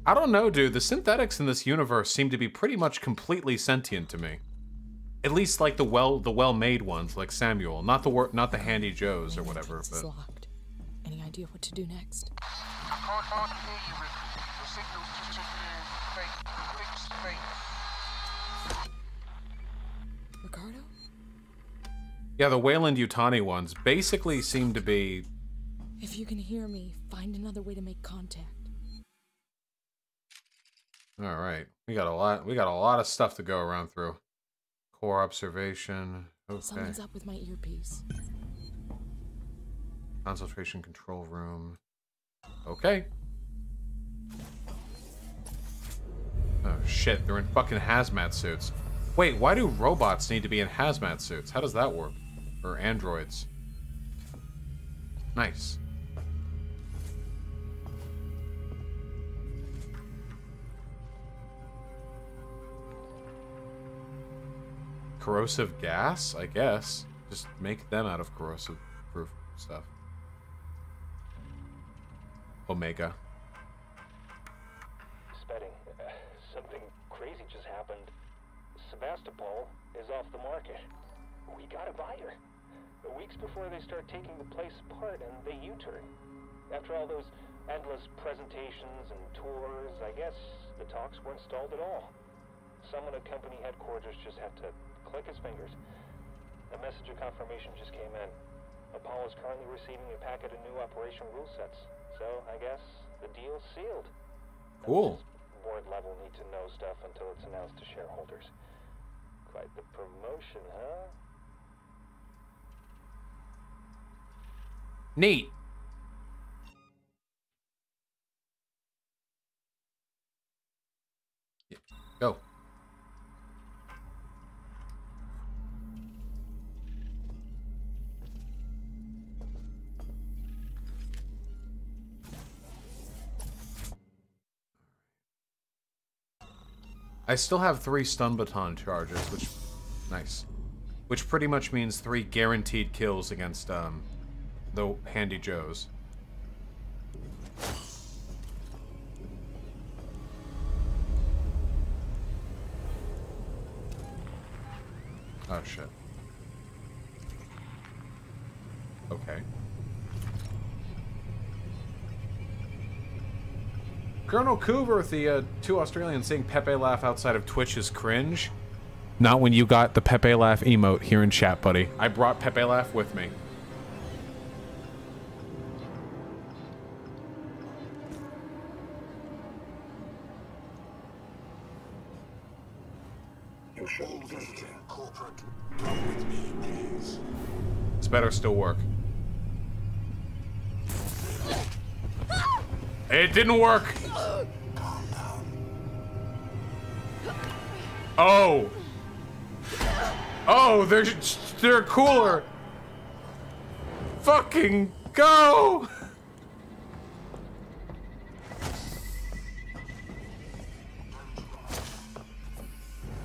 I don't know, dude. The synthetics in this universe seem to be pretty much completely sentient to me. At least like the well-made ones, like Samuel, not the handy Joes or whatever. It's locked. Any idea what to do next? I can't hardly hear you, Ripley. Your signal's just faint. Ricardo? Yeah, the Wayland Yutani ones basically seem to be... If you can hear me, find another way to make contact. All right, we got a lot of stuff to go around through. Core observation. Okay. Someone's up with my earpiece. Concentration control room. Okay. Oh shit, they're in fucking hazmat suits. Wait, why do robots need to be in hazmat suits? How does that work? Or androids? Nice. Corrosive gas, I guess. Just make them out of corrosive proof stuff. Omega. Spedding. Something crazy just happened. Sebastopol is off the market. We got a buyer. Weeks before they start taking the place apart and they U-turn. After all those endless presentations and tours, I guess the talks weren't stalled at all. Someone at company headquarters just had to click his fingers. A message of confirmation just came in. Apollo is currently receiving a packet of new operation rule sets. So, I guess the deal's sealed. Cool. Board level need to know stuff until it's announced to shareholders. Quite the promotion, huh? Neat. Yeah. Go. I still have 3 stun baton charges, which... Nice. Which pretty much means 3 guaranteed kills against, the Handy Joes. Oh, shit. Okay. Colonel Coover, the 2 Australians saying Pepe laugh outside of Twitch is cringe. Not when you got the Pepe laugh emote here in chat, buddy. I brought Pepe laugh with me. You should engage corporate. Come with me, please. This better still work. It didn't work. Calm down. Oh. Oh, they're cooler. Fucking go.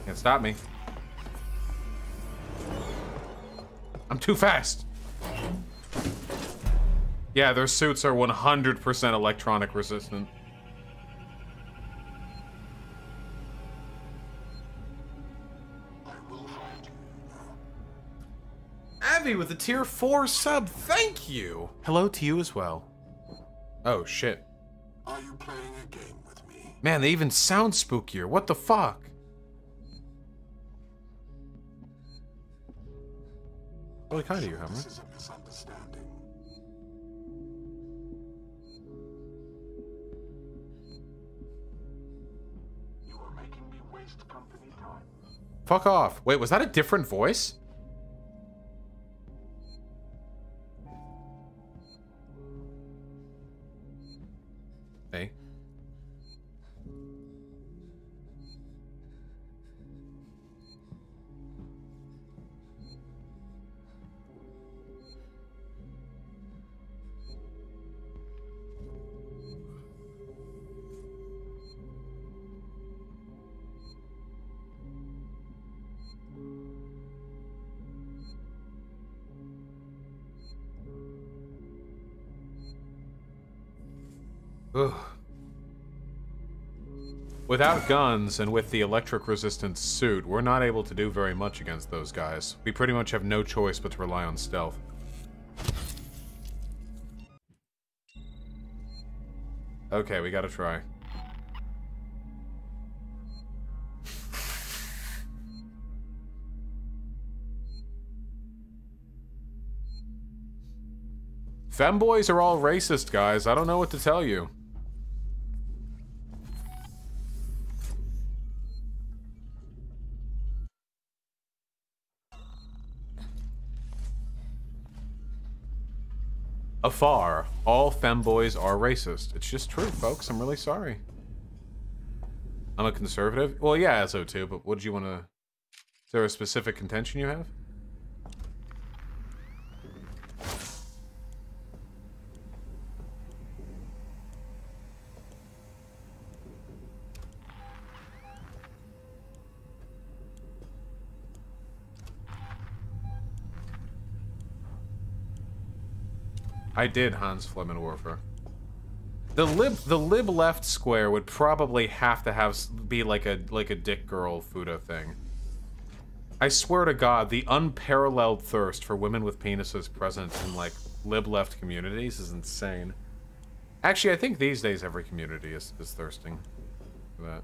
Can't stop me. I'm too fast. Yeah, their suits are 100% electronic resistant. I will find you. Abby with a tier 4 sub, thank you. Hello to you as well. Oh shit. Are you playing a game with me? Man, they even sound spookier. What the fuck? Really kind of you, Hammer. This is a misunderstanding. You are making me waste company time. Fuck off. Wait, was that a different voice? Hey. Ugh. Without guns and with the electric resistant suit, we're not able to do very much against those guys. We pretty much have no choice but to rely on stealth. Okay, we gotta try. Femboys are all racist, guys. I don't know what to tell you. Afar, all femboys are racist. It's just true, folks. I'm really sorry. I'm a conservative. Well, yeah, so too, but what did you want to... Is there a specific contention you have? I did Hans Flemmenwerfer. The lib left square would probably have to be like a dick girl Fuda thing. I swear to God, the unparalleled thirst for women with penises present in like lib left communities is insane. Actually, I think these days every community is thirsting for that.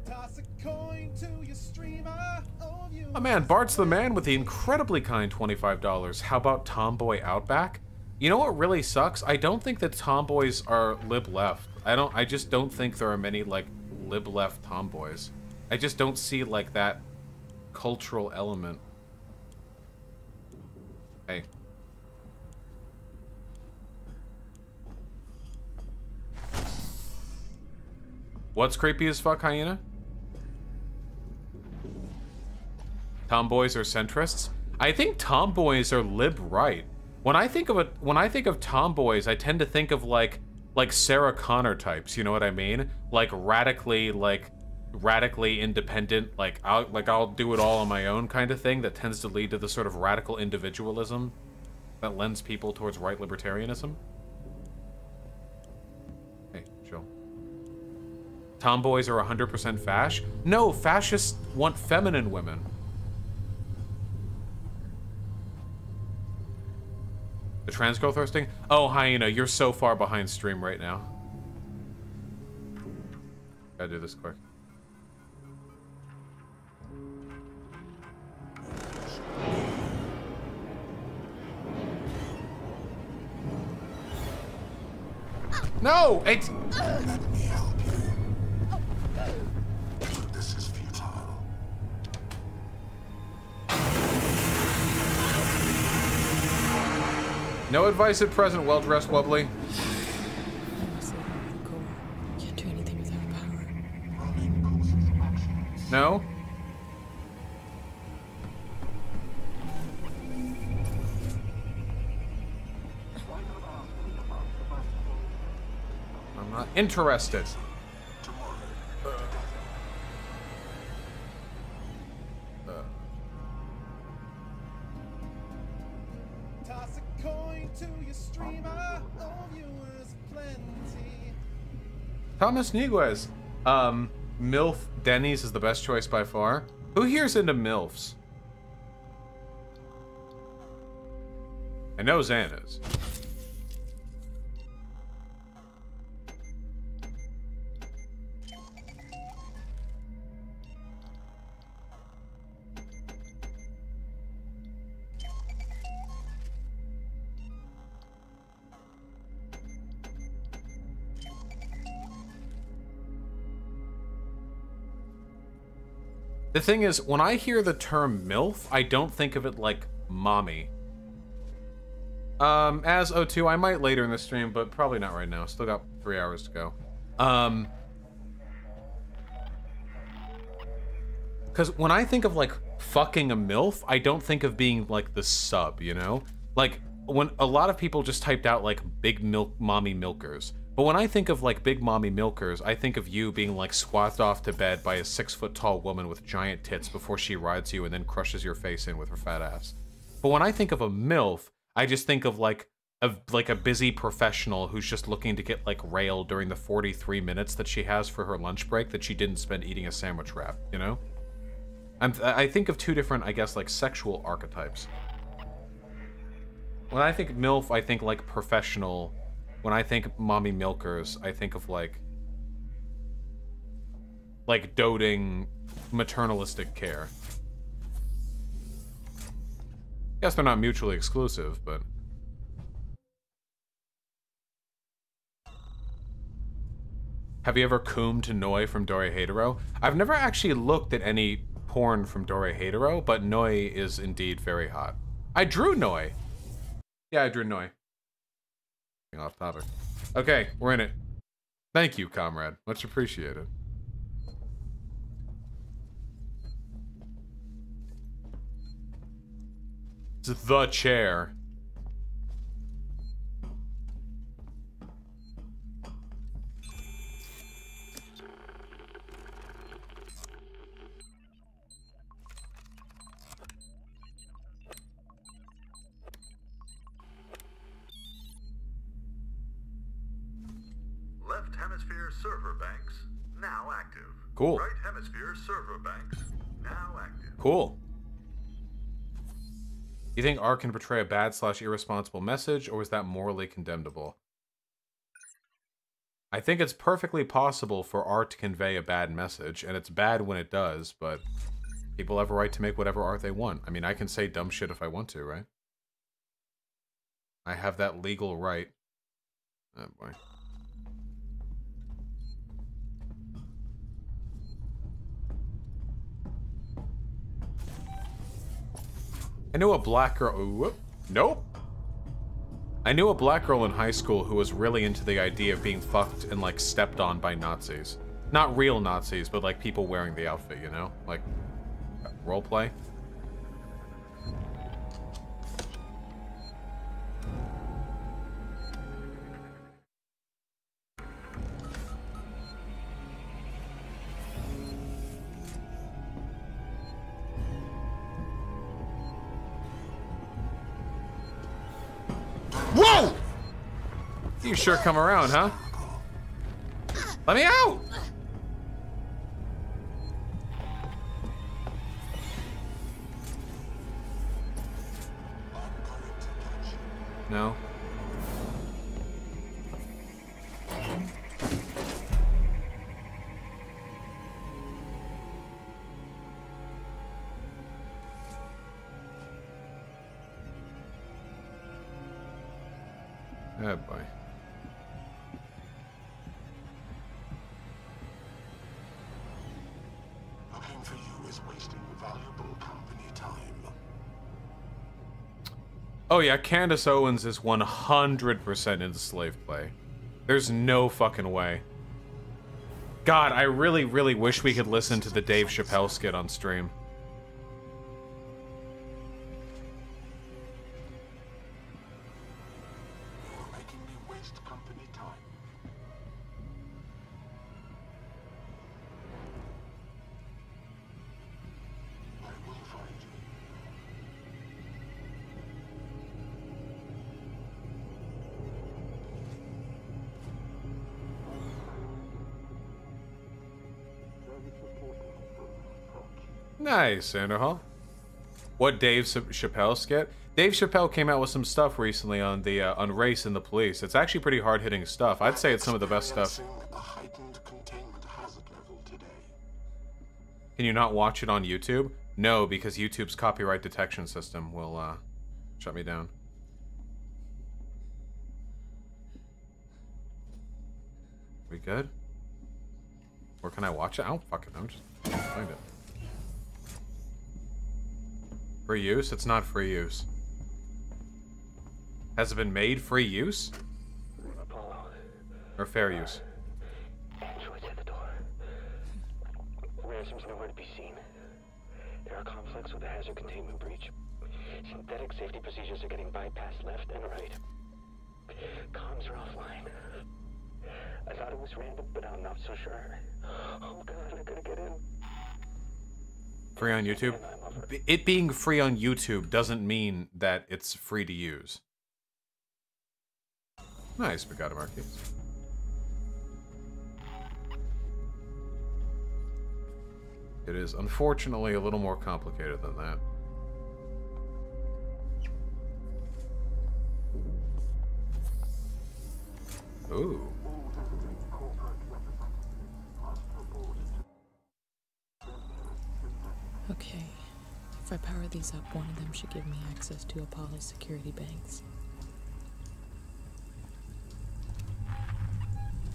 Toss a coin to your streamer. Oh man, Bart's the man with the incredibly kind $25. How about Tomboy Outback? You know what really sucks? I don't think that tomboys are lib left. I just don't think there are many like lib left tomboys. I just don't see like that cultural element. Hey. What's creepy as fuck, Hyena? Tomboys are centrists? I think tomboys are lib right. When I think of tomboys, I tend to think of like like Sarah Connor types, you know what I mean? Like radically independent, like I'll do it all on my own kind of thing that tends to lead to the sort of radical individualism that lends people towards right libertarianism. Hey, chill. Tomboys are 100% fash? No, fascists want feminine women. The trans girl thirsting? Oh, Hyena, you're so far behind stream right now. Gotta do this quick. No! It's... This is futile. No advice at present, well-dressed Wubbly. Can't do anything without power. No? I'm not interested. Toss a coin to your streamer. Oh, viewers plenty. Thomas Niguez. MILF Denny's is the best choice by far. Who here's into MILFs? I know Zan is. The thing is, when I hear the term MILF, I don't think of it like mommy. As O2, I might later in the stream, but probably not right now. Still got 3 hours to go. Because when I think of, like, fucking a MILF, I don't think of being, like, the sub, you know? Like, when a lot of people just typed out, like, big mommy milkers. But when I think of, like, big mommy milkers, I think of you being, like, swathed off to bed by a 6-foot-tall woman with giant tits before she rides you and then crushes your face in with her fat ass. But when I think of a MILF, I just think of, like a busy professional who's just looking to get, like, railed during the 43 minutes that she has for her lunch break that she didn't spend eating a sandwich wrap, you know? I think of two different, I guess, like, sexual archetypes. When I think MILF, I think, like, professional. When I think mommy milkers, I think of, like, doting, maternalistic care. Guess they're not mutually exclusive, but... Have you ever coomed to Noi from Dorohedoro? I've never actually looked at any porn from Dorohedoro, but Noi is indeed very hot. I drew Noi! Yeah, I drew Noi. Off topic. Okay, we're in it. Thank you, comrade. Much appreciated. It's the chair. Left hemisphere server banks now active. Cool. Right hemisphere server banks now active. Cool. You think art can portray a bad/irresponsible message, or is that morally condemnable? I think it's perfectly possible for art to convey a bad message, and it's bad when it does, but people have a right to make whatever art they want. I mean, I can say dumb shit if I want to, right? I have that legal right. Oh boy. I knew a black girl. Ooh, nope. I knew a black girl in high school who was really into the idea of being fucked and, like, stepped on by Nazis. Not real Nazis, but, like, people wearing the outfit, you know? Like, roleplay. You sure come around, huh? Let me out! No. Oh boy. Looking for you is wasting valuable company time. Oh yeah, Candace Owens is 100% into slave play. There's no fucking way. God, I really, really wish we could listen to the Dave Chappelle skit on stream. You're making me waste company time. I will find you. Nice, Sanderhall. What Dave Chappelle skit? Dave Chappelle came out with some stuff recently on the on race in the police. It's actually pretty hard-hitting stuff. I'd say it's some of the best stuff. A heightened containment hazard level today. Can you not watch it on YouTube? No, because YouTube's copyright detection system will shut me down. We good? Or can I watch it? I don't fucking know. Just find it. Free use? It's not free use. Has it been made free use? Apollo. Or fair use? Androids at the door. Ransom's nowhere to be seen. There are conflicts with a hazard containment breach. Synthetic safety procedures are getting bypassed left and right. Comms are offline. I thought it was random, but I'm not so sure. Oh god, I gotta get in. Free on YouTube? It being free on YouTube doesn't mean that it's free to use. Nice, we got him, Marquis. It is unfortunately a little more complicated than that. Ooh. Okay. If I power these up, one of them should give me access to Apollo's security banks.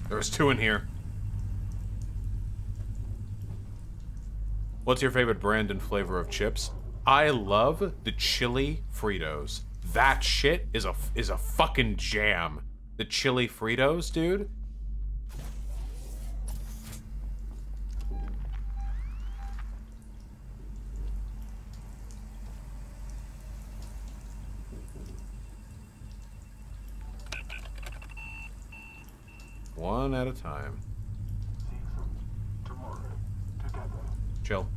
There's two in here. What's your favorite brand and flavor of chips? I love the chili Fritos. That shit is a fucking jam. The chili Fritos, dude. One at a time. Tomorrow, together. Chill.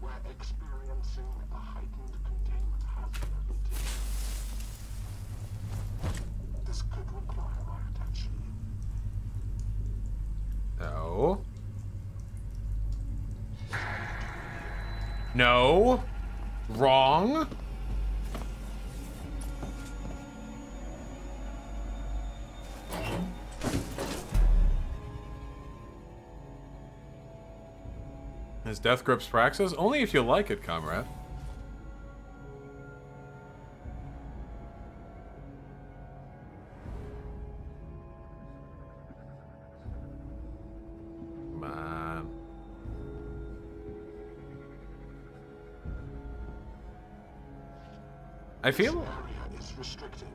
We're experiencing a heightened containment hazard level today. This could require my attention. No. No. Wrong. Is Death Grip's praxis? Only if you like it, comrade. Man. I feel... This area is restricted,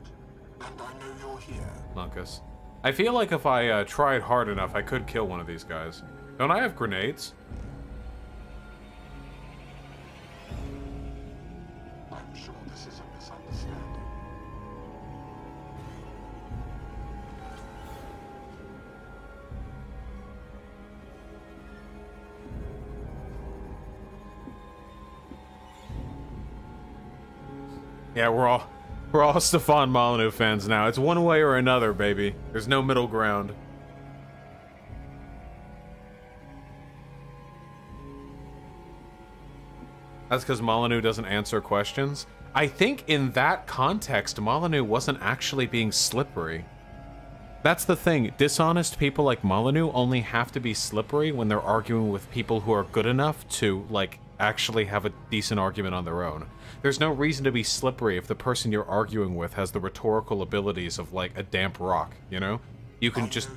and I know you're here. Lunkus. I feel like if I tried hard enough, I could kill one of these guys. Don't I have grenades? I'm sure this is a misunderstanding. Yeah, we're all Stefan Molyneux fans now. It's one way or another, baby. There's no middle ground. That's because Molyneux doesn't answer questions. I think in that context, Molyneux wasn't actually being slippery. That's the thing. Dishonest people like Molyneux only have to be slippery when they're arguing with people who are good enough to, like, actually have a decent argument on their own. There's no reason to be slippery if the person you're arguing with has the rhetorical abilities of, like, a damp rock, you know? You can just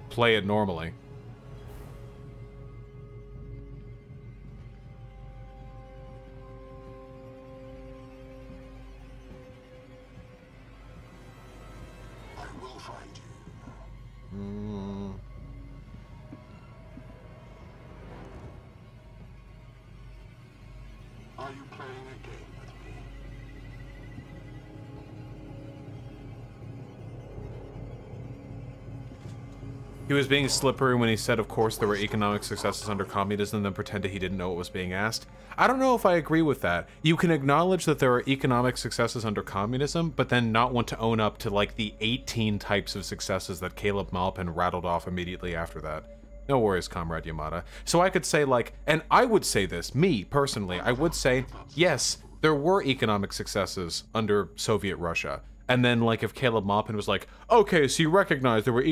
play it normally. Are you playing a game with me? He was being slippery when he said, of course, there were economic successes under communism, then pretended he didn't know what was being asked. I don't know if I agree with that. You can acknowledge that there are economic successes under communism, but then not want to own up to, like, the 18 types of successes that Caleb Malpin rattled off immediately after that. No worries, Comrade Yamada. So I could say, like, and I would say this, me, personally, I would say, yes, there were economic successes under Soviet Russia. And then, like, if Caleb Malpin was like, okay, so you recognize there were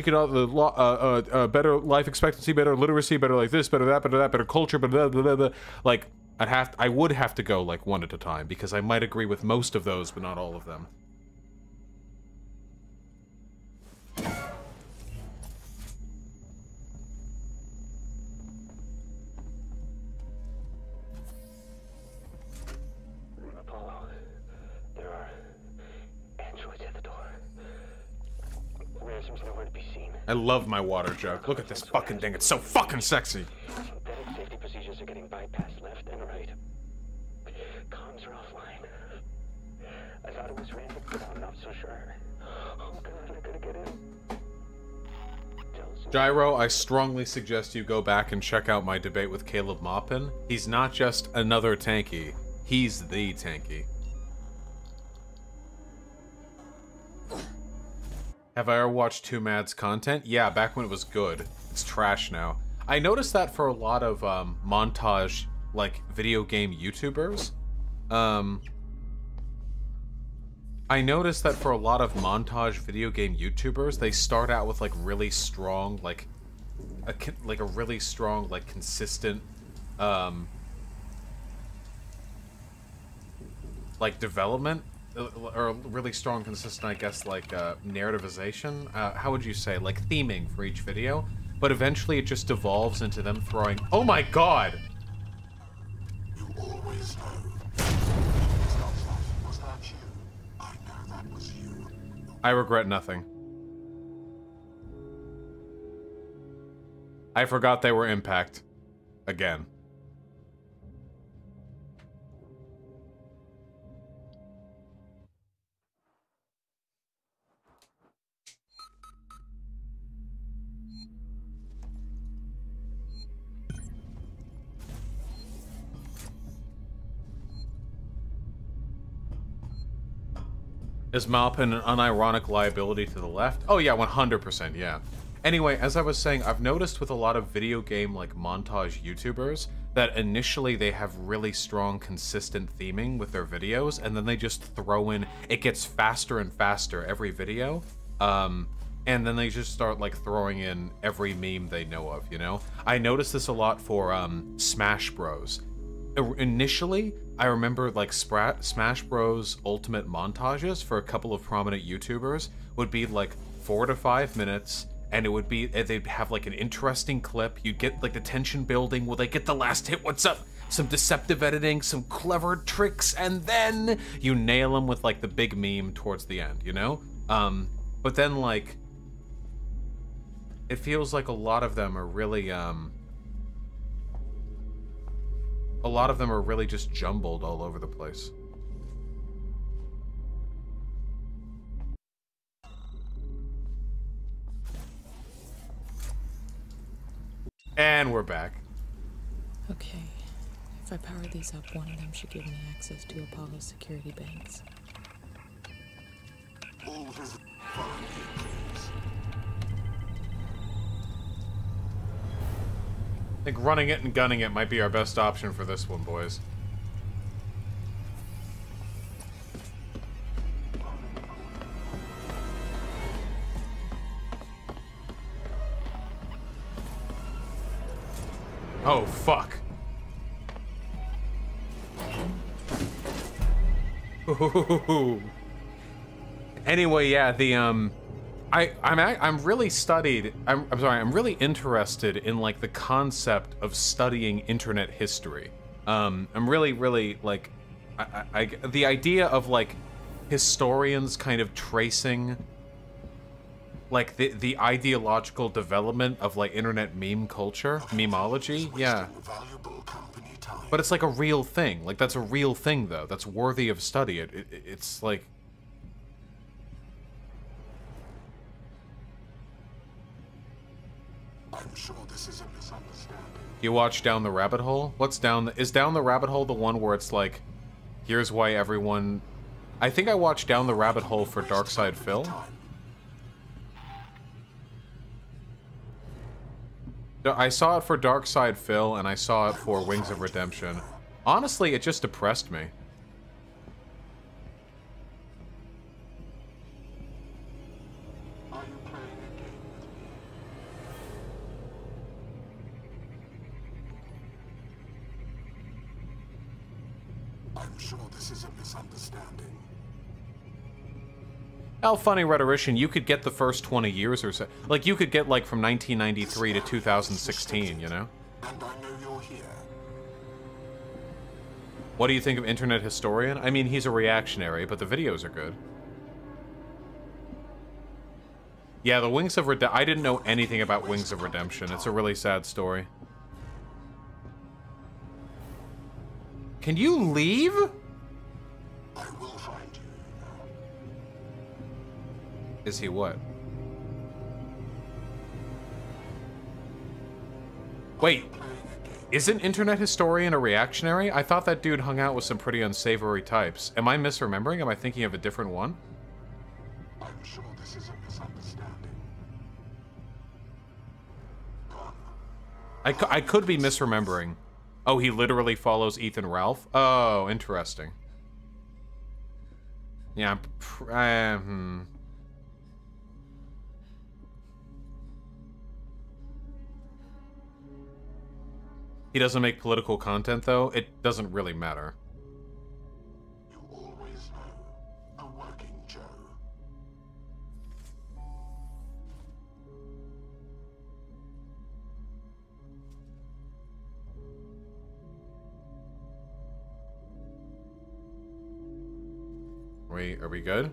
better life expectancy, better literacy, better like this, better that, better culture, better blah, blah, blah, like, I would have to go, like, one at a time, because I might agree with most of those, but not all of them. Apollo, there are androids at the door. Ransome's nowhere to be seen. I love my water jug. Look at this fucking thing. It's so fucking sexy. Synthetic safety procedures are getting bypassed left and right. Comms are offline. I thought it was random, but I'm not so sure. Oh god, I gotta get in. Gyro, I strongly suggest you go back and check out my debate with Caleb Malpin. He's not just another tanky. He's the tanky. Have I ever watched 2Mad's content? Yeah, back when it was good. It's trash now. I noticed that for a lot of montage, like, video game YouTubers. I noticed that for a lot of montage video game YouTubers, they start out with, like, really strong, like a really strong, like, consistent, like, development. Or really strong, consistent, I guess, like, narrativization? How would you say? Like, theming for each video. But eventually it just devolves into them throwing... Oh my god! You always know. Was that you? I know that was you. I regret nothing. I forgot they were Impact. Again. Is Malpin an unironic liability to the left? Oh yeah, 100%, yeah. Anyway, as I was saying, I've noticed with a lot of video game, like, montage YouTubers, that initially they have really strong, consistent theming with their videos, and then they just throw in, it gets faster and faster every video, and then they just start, like, throwing in every meme they know of, you know? I noticed this a lot for, Smash Bros. Initially, I remember, like, Smash Bros. Ultimate montages for a couple of prominent YouTubers would be, like, 4 to 5 minutes, and it would be, they'd have, like, an interesting clip. You'd get, like, the tension building. Will they get the last hit? What's up? Some deceptive editing, some clever tricks, and then you nail them with, like, the big meme towards the end, you know? But then, like, it feels like a lot of them are really, a lot of them are really just jumbled all over the place. And we're back. Okay. If I power these up, one of them should give me access to Apollo's security banks. All visit. Follow me, please. I think running it and gunning it might be our best option for this one, boys. Oh, fuck. Ooh. Anyway, yeah, the I'm really studied. I'm sorry. I'm really interested in like the concept of studying internet history. I'm really like, the idea of like historians kind of tracing like the ideological development of like internet meme culture, memeology. Yeah. But it's like a real thing. Like that's a real thing though. That's worthy of study. It's like. I'm sure this is a misunderstanding. You watch Down the Rabbit Hole? What's is Down the Rabbit Hole the one where it's like, here's why everyone... I think I watched Down the Rabbit Hole for Darkside Phil. I saw it for Darkside Phil, and I saw it for Wings of Redemption. Honestly, it just depressed me. I'm sure this is a misunderstanding. How funny, rhetorician, you could get the first 20 years or so. Like, you could get, like, from 1993 to 2016, you know? And I know you're here. What do you think of Internet Historian? I mean, he's a reactionary, but the videos are good. Yeah, the Wings of Redemption... I didn't know anything about Wings of Redemption. It's a really sad story. Can you leave? I will find you. Is he what? Wait, isn't Internet Historian a reactionary? I thought that dude hung out with some pretty unsavory types. Am I misremembering? Am I thinking of a different one? I'm sure this is a misunderstanding. I could be misremembering. Oh, he literally follows Ethan Ralph? Oh, interesting. Yeah, He doesn't make political content, though. It doesn't really matter. You always know. A working Joe. Are we good?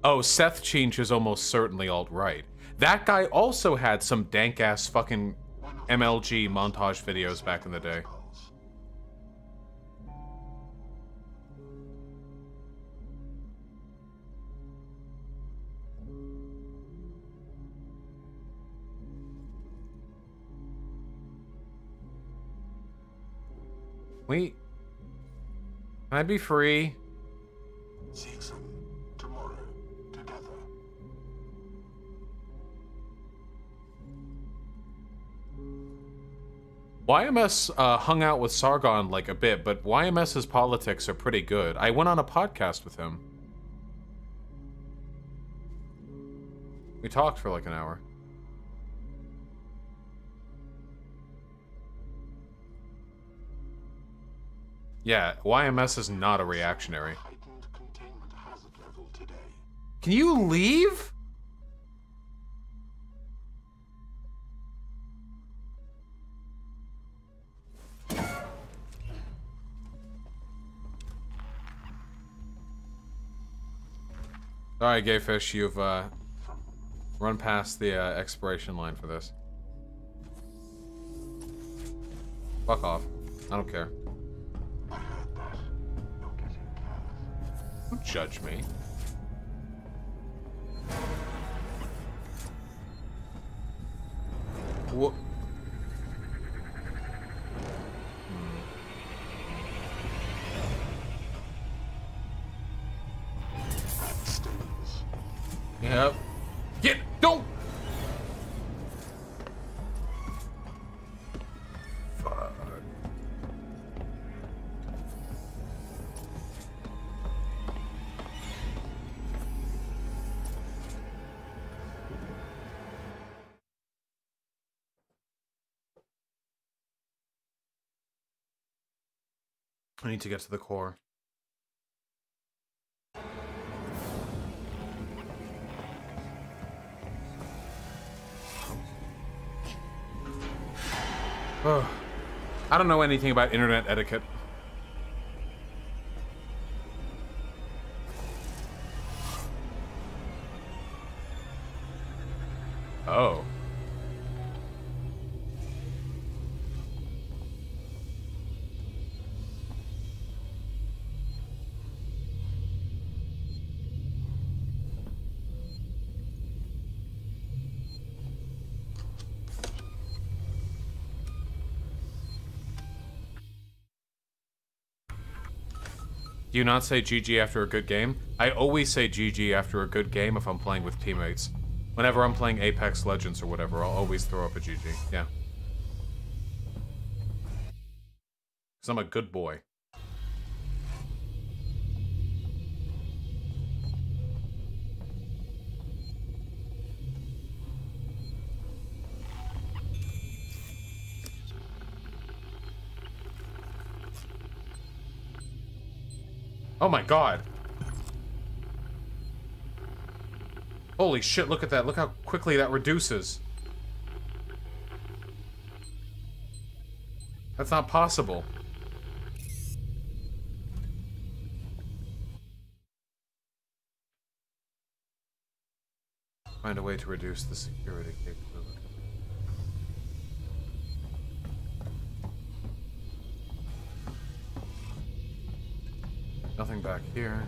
Oh, Seth Chinch is almost certainly alt-right. That guy also had some dank-ass fucking MLG montage videos back in the day. Wait. Can I be free? Season tomorrow together. YMS hung out with Sargon like a bit, but YMS's politics are pretty good. I went on a podcast with him. We talked for like an hour. Yeah, YMS is not a reactionary. Can you leave? Alright, Gayfish, you've run past the expiration line for this. Fuck off. I don't care. Don't judge me. What? Yep. Get, don't! Fuck. I need to get to the core. Oh, I don't know anything about internet etiquette. Oh. Do you not say GG after a good game? I always say GG after a good game if I'm playing with teammates. Whenever I'm playing Apex Legends or whatever, I'll always throw up a GG. Yeah. Because I'm a good boy. Oh my god. Holy shit, look at that. Look how quickly that reduces. That's not possible. Find a way to reduce the security capability. Nothing back here.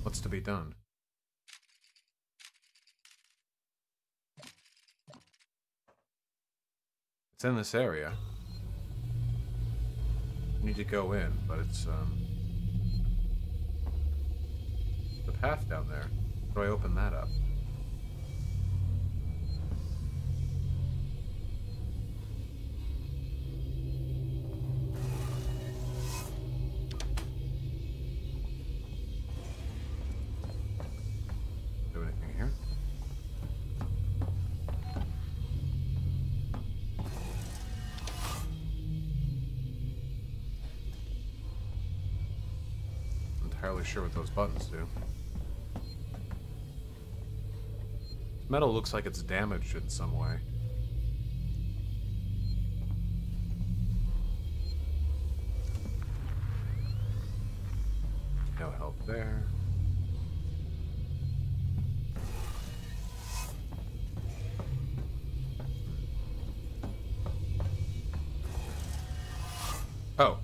What's to be done? It's in this area. I need to go in, but it's, the path down there. How do I open that up? Do anything here? Entirely sure what those buttons do. Metal looks like it's damaged in some way. No help there. Oh.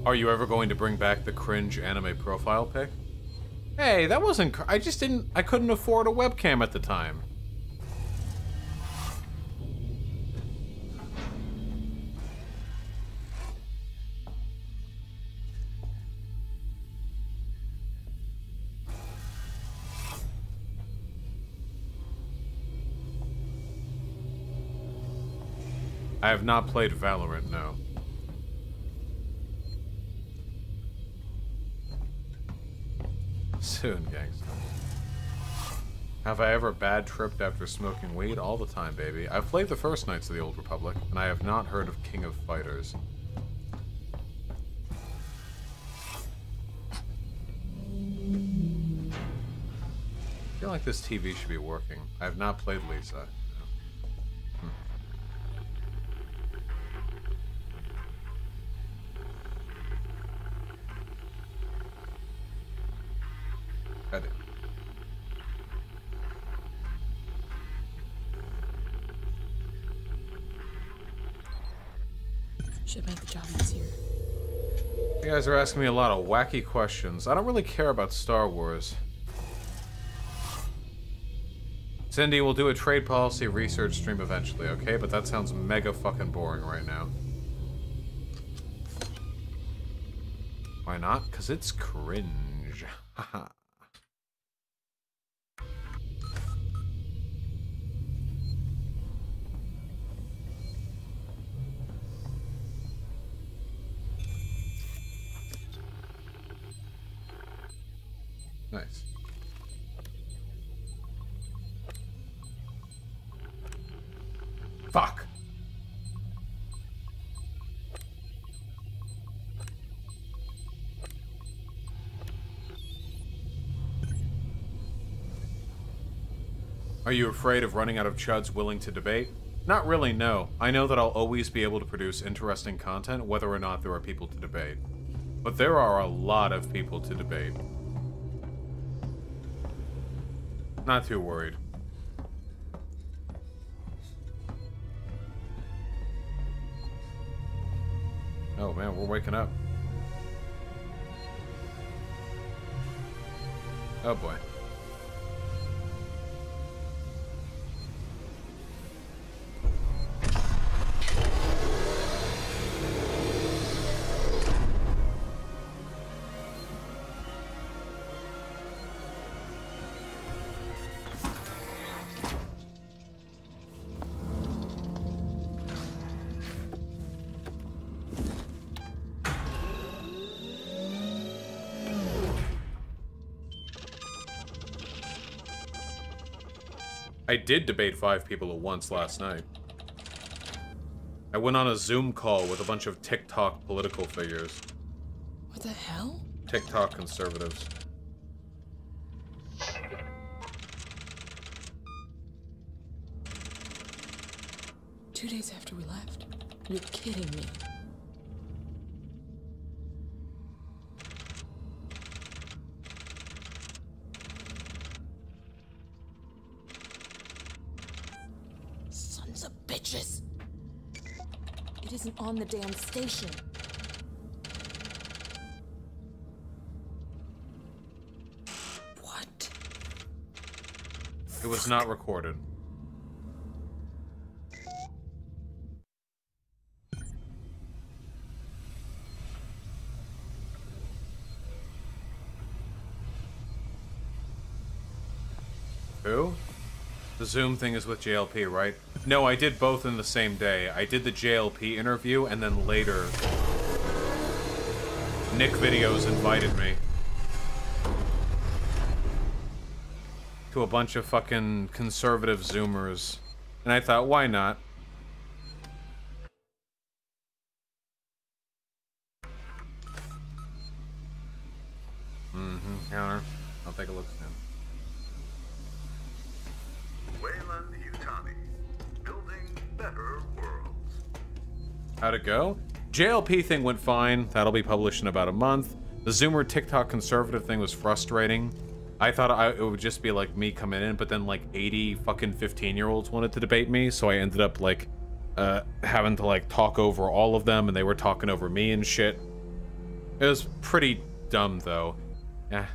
Are you ever going to bring back the cringe anime profile pic? Hey, that wasn't... I just didn't... I couldn't afford a webcam at the time. I have not played Valorant, no. Soon, gangster. Have I ever bad tripped after smoking weed? All the time, baby. I've played the first Knights of the Old Republic, and I have not heard of King of Fighters. I feel like this TV should be working. I have not played Lisa. No. Edit. Should make the job easier. You guys are asking me a lot of wacky questions. I don't really care about Star Wars. Cindy, we'll do a trade policy research stream eventually, okay? But that sounds mega fucking boring right now. Why not? 'Cause it's cringe. Haha. Nice. Fuck. Are you afraid of running out of chuds willing to debate? Not really, no. I know that I'll always be able to produce interesting content whether or not there are people to debate. But there are a lot of people to debate. Not too worried. Oh man, we're waking up. Oh boy. I did debate 5 people at once last night. I went on a Zoom call with a bunch of TikTok political figures. What the hell? TikTok conservatives. Two days after we left. You're kidding me. Sons of bitches. It isn't on the damn station. What? It was not recorded. Who? The Zoom thing is with JLP, right? No, I did both in the same day. I did the JLP interview, and then later, Nick Videos invited me to a bunch of fucking conservative Zoomers. And I thought, why not? Counter. I'll take a look soon. Wayland Yutani, building better worlds. How'd it go? JLP thing went fine. That'll be published in about a month. The Zoomer TikTok conservative thing was frustrating. I thought it would just be like me coming in, but then like 80 fucking 15-year-olds wanted to debate me, so I ended up like having to like talk over all of them, and they were talking over me and shit. It was pretty dumb though. Yeah.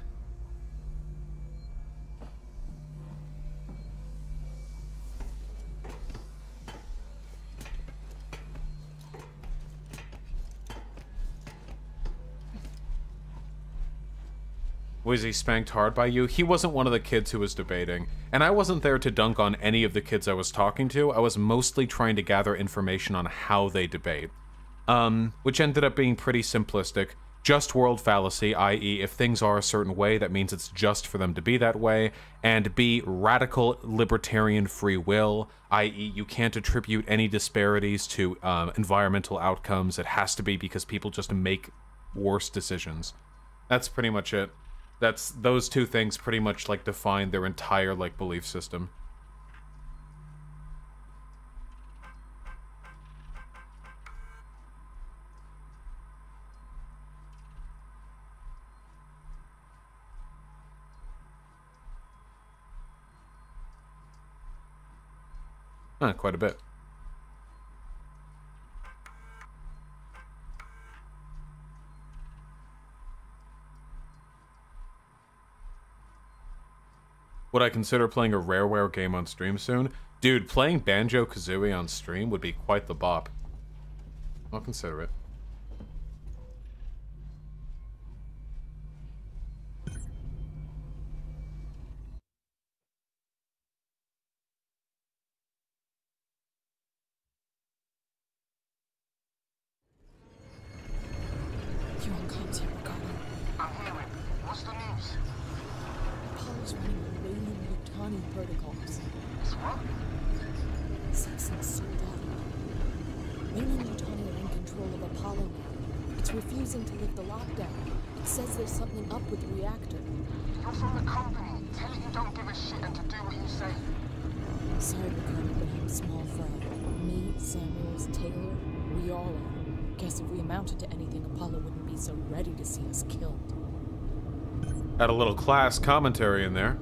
Was he spanked hard by you? He wasn't one of the kids who was debating. And I wasn't there to dunk on any of the kids I was talking to. I was mostly trying to gather information on how they debate. Which ended up being pretty simplistic. Just world fallacy, i.e. if things are a certain way, that means it's just for them to be that way. And B, radical libertarian free will, i.e. you can't attribute any disparities to environmental outcomes. It has to be because people just make worse decisions. That's pretty much it. those two things pretty much like define their entire like belief system. Quite a bit. Would I consider playing a Rareware game on stream soon? Dude, playing Banjo-Kazooie on stream would be quite the bop. I'll consider it. You on comms here, Ricardo? I'm hearing. What's the news? Apollo's running Weyland-Yutani protocols. It's what? Simpson's sold out. Weyland-Yutani are in control of Apollo now. It's refusing to lift the lockdown. It says there's something up with the reactor. You're from the company. Tell it you don't give a shit and to do what you say. Sorry, Ricardo, but I'm small fry. Me, Samuels, Taylor, we all are. Guess if we amounted to anything, Apollo wouldn't be so ready to see us killed. Had a little class commentary in there.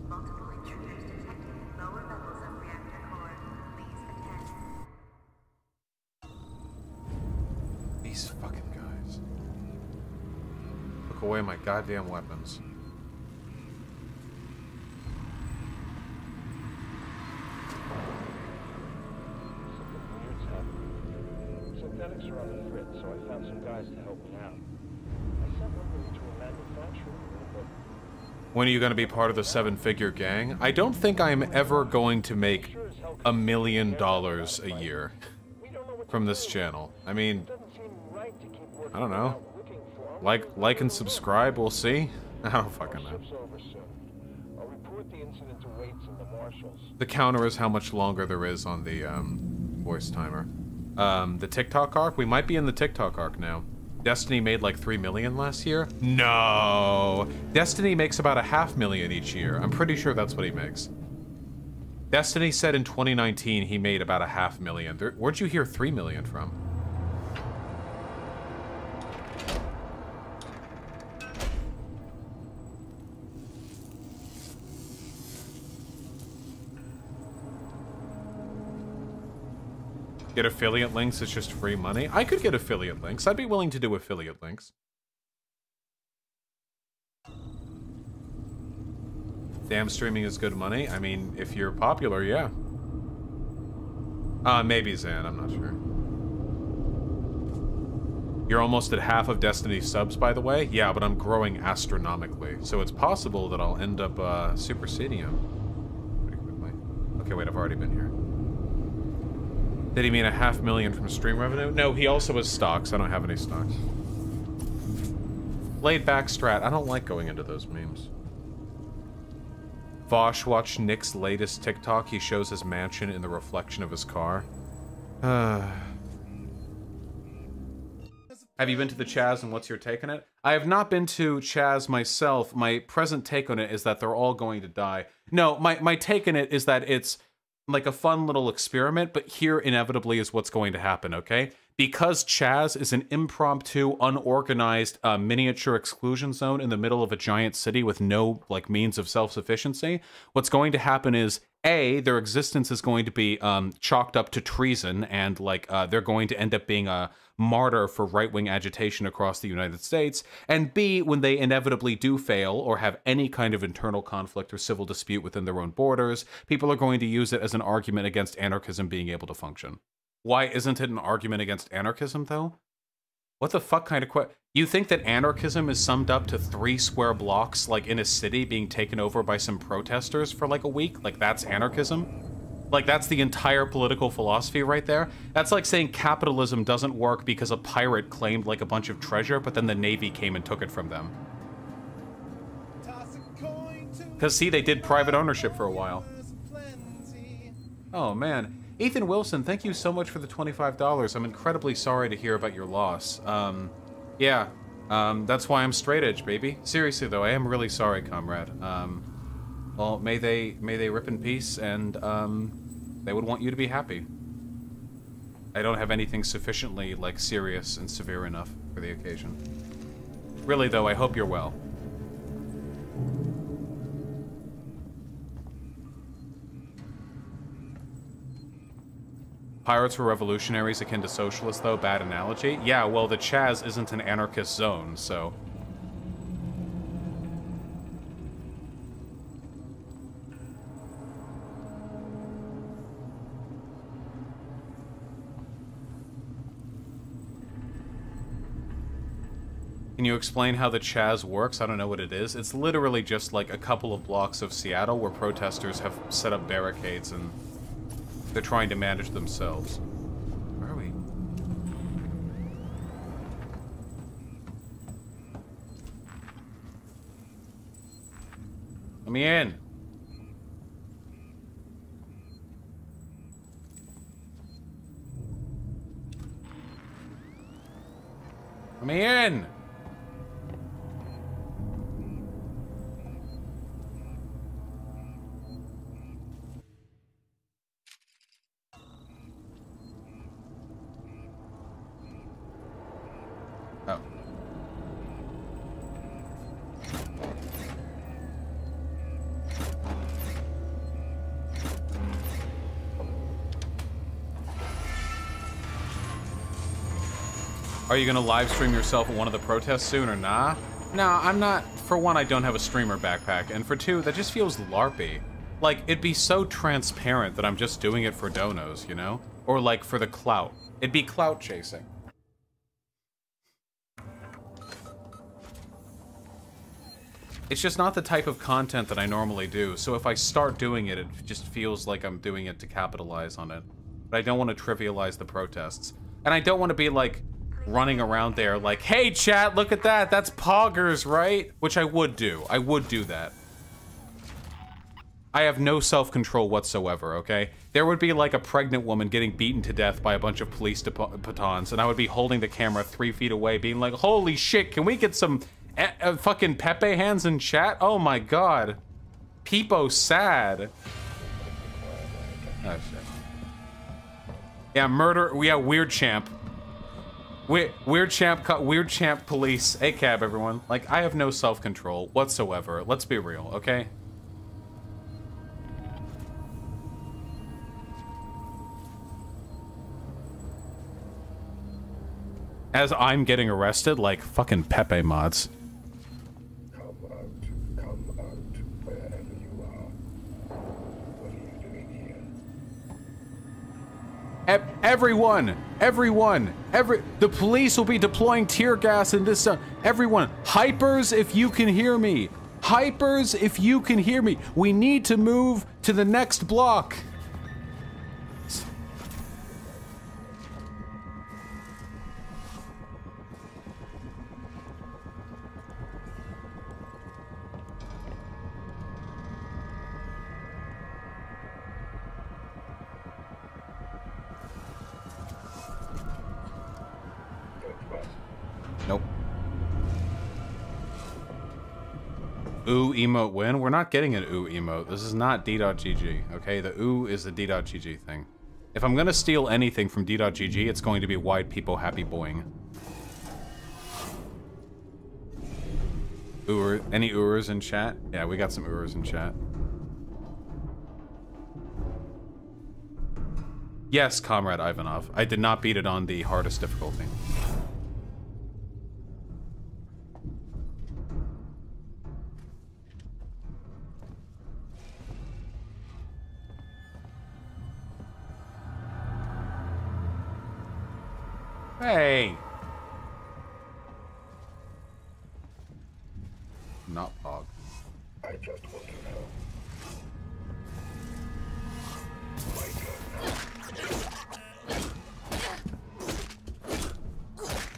Multiple intruders detected in lower levels of reactor core. Please attend. These fucking guys. Took away my goddamn weapons. Synthetics are on the fritz, so I found some guys to help me out. I sent one to a manufacturer, but When are you going to be part of the seven-figure gang? I don't think I'm ever going to make $1 million a year from this channel. I mean, I don't know. Like and subscribe, we'll see. I don't fucking know. I'll report the incident to Waits and the marshals. The counter is how much longer there is on the voice timer. The TikTok arc? We might be in the TikTok arc now. Destiny made like 3 million last year? No! Destiny makes about 500,000 each year. I'm pretty sure that's what he makes. Destiny said in 2019 he made about 500,000. Where'd you hear 3 million from? Get affiliate links, it's just free money. I could get affiliate links. I'd be willing to do affiliate links. Damn, streaming is good money. I mean, if you're popular, yeah. Maybe Zan, I'm not sure. You're almost at half of Destiny's subs, by the way. Yeah, but I'm growing astronomically. So it's possible that I'll end up superseding him pretty quickly. Okay, wait, I've already been here. Did he mean 500,000 from stream revenue? No, he also has stocks. I don't have any stocks. Laid back strat. I don't like going into those memes. Vaush watched Nick's latest TikTok. He shows his mansion in the reflection of his car. Have you been to the Chaz and what's your take on it? I have not been to Chaz myself. My present take on it is that they're all going to die. No, my take on it is that it's like a fun little experiment, but here inevitably is what's going to happen, okay? Because Chaz is an impromptu, unorganized, miniature exclusion zone in the middle of a giant city with no, like, means of self-sufficiency, what's going to happen is, A, their existence is going to be chalked up to treason, and, like, they're going to end up being a martyr for right-wing agitation across the United States, and B, when they inevitably do fail or have any kind of internal conflict or civil dispute within their own borders, people are going to use it as an argument against anarchism being able to function. Why isn't it an argument against anarchism, though? What the fuck kind of you think that anarchism is summed up to 3 square blocks, like, in a city being taken over by some protesters for, like, a week? Like, that's anarchism? Like, that's the entire political philosophy right there? That's like saying capitalism doesn't work because a pirate claimed, like, a bunch of treasure, but then the Navy came and took it from them. Toss a coin to Because, see, they did private ownership for a while. Oh, man. Ethan Wilson, thank you so much for the $25. I'm incredibly sorry to hear about your loss. Yeah. That's why I'm straight edge, baby. Seriously, though, I am really sorry, comrade. Well, may they rip in peace, and, they would want you to be happy. I don't have anything sufficiently, like, serious and severe enough for the occasion. Really, though, I hope you're well. Pirates were revolutionaries akin to socialists, though. Bad analogy. Yeah, well, the Chaz isn't an anarchist zone, so... Can you explain how the Chaz works? I don't know what it is. It's literally just like a couple of blocks of Seattle where protesters have set up barricades and they're trying to manage themselves. Where are we? Let me in. Let me in. Oh. Are you gonna live stream yourself at one of the protests soon or nah? Nah, I'm not. For one, I don't have a streamer backpack, and for two, that just feels LARPy. Like, it'd be so transparent that I'm just doing it for donos, you know? Or like for the clout. It'd be clout chasing. It's just not the type of content that I normally do, so if I start doing it, it just feels like I'm doing it to capitalize on it. But I don't want to trivialize the protests. And I don't want to be like, running around there like, hey chat, look at that, that's poggers, right? Which I would do. I would do that. I have no self-control whatsoever, okay? There would be like a pregnant woman getting beaten to death by a bunch of police batons, and I would be holding the camera 3 feet away being like, holy shit, can we get some fucking Pepe hands in chat? Oh my god. Peepo sad. Oh shit. Yeah, murder, yeah, weird champ. Weird champ police. ACAB, everyone. Like, I have no self-control whatsoever. Let's be real, okay? As I'm getting arrested, like fucking Pepe mods. Come out, wherever you are. What are you doing here? Everyone, the police will be deploying tear gas in this, everyone, hypers, if you can hear me. Hypers, if you can hear me. We need to move to the next block. Nope. Ooh emote win? We're not getting an ooh emote. This is not D.GG, okay? The ooh is the D.GG thing. If I'm gonna steal anything from D.GG, it's going to be white people happy boing. Ooh, any oohers in chat? Yeah, we got some oohers in chat. Yes, Comrade Ivanov. I did not beat it on the hardest difficulty. Hey! Not Pog. I just want to know.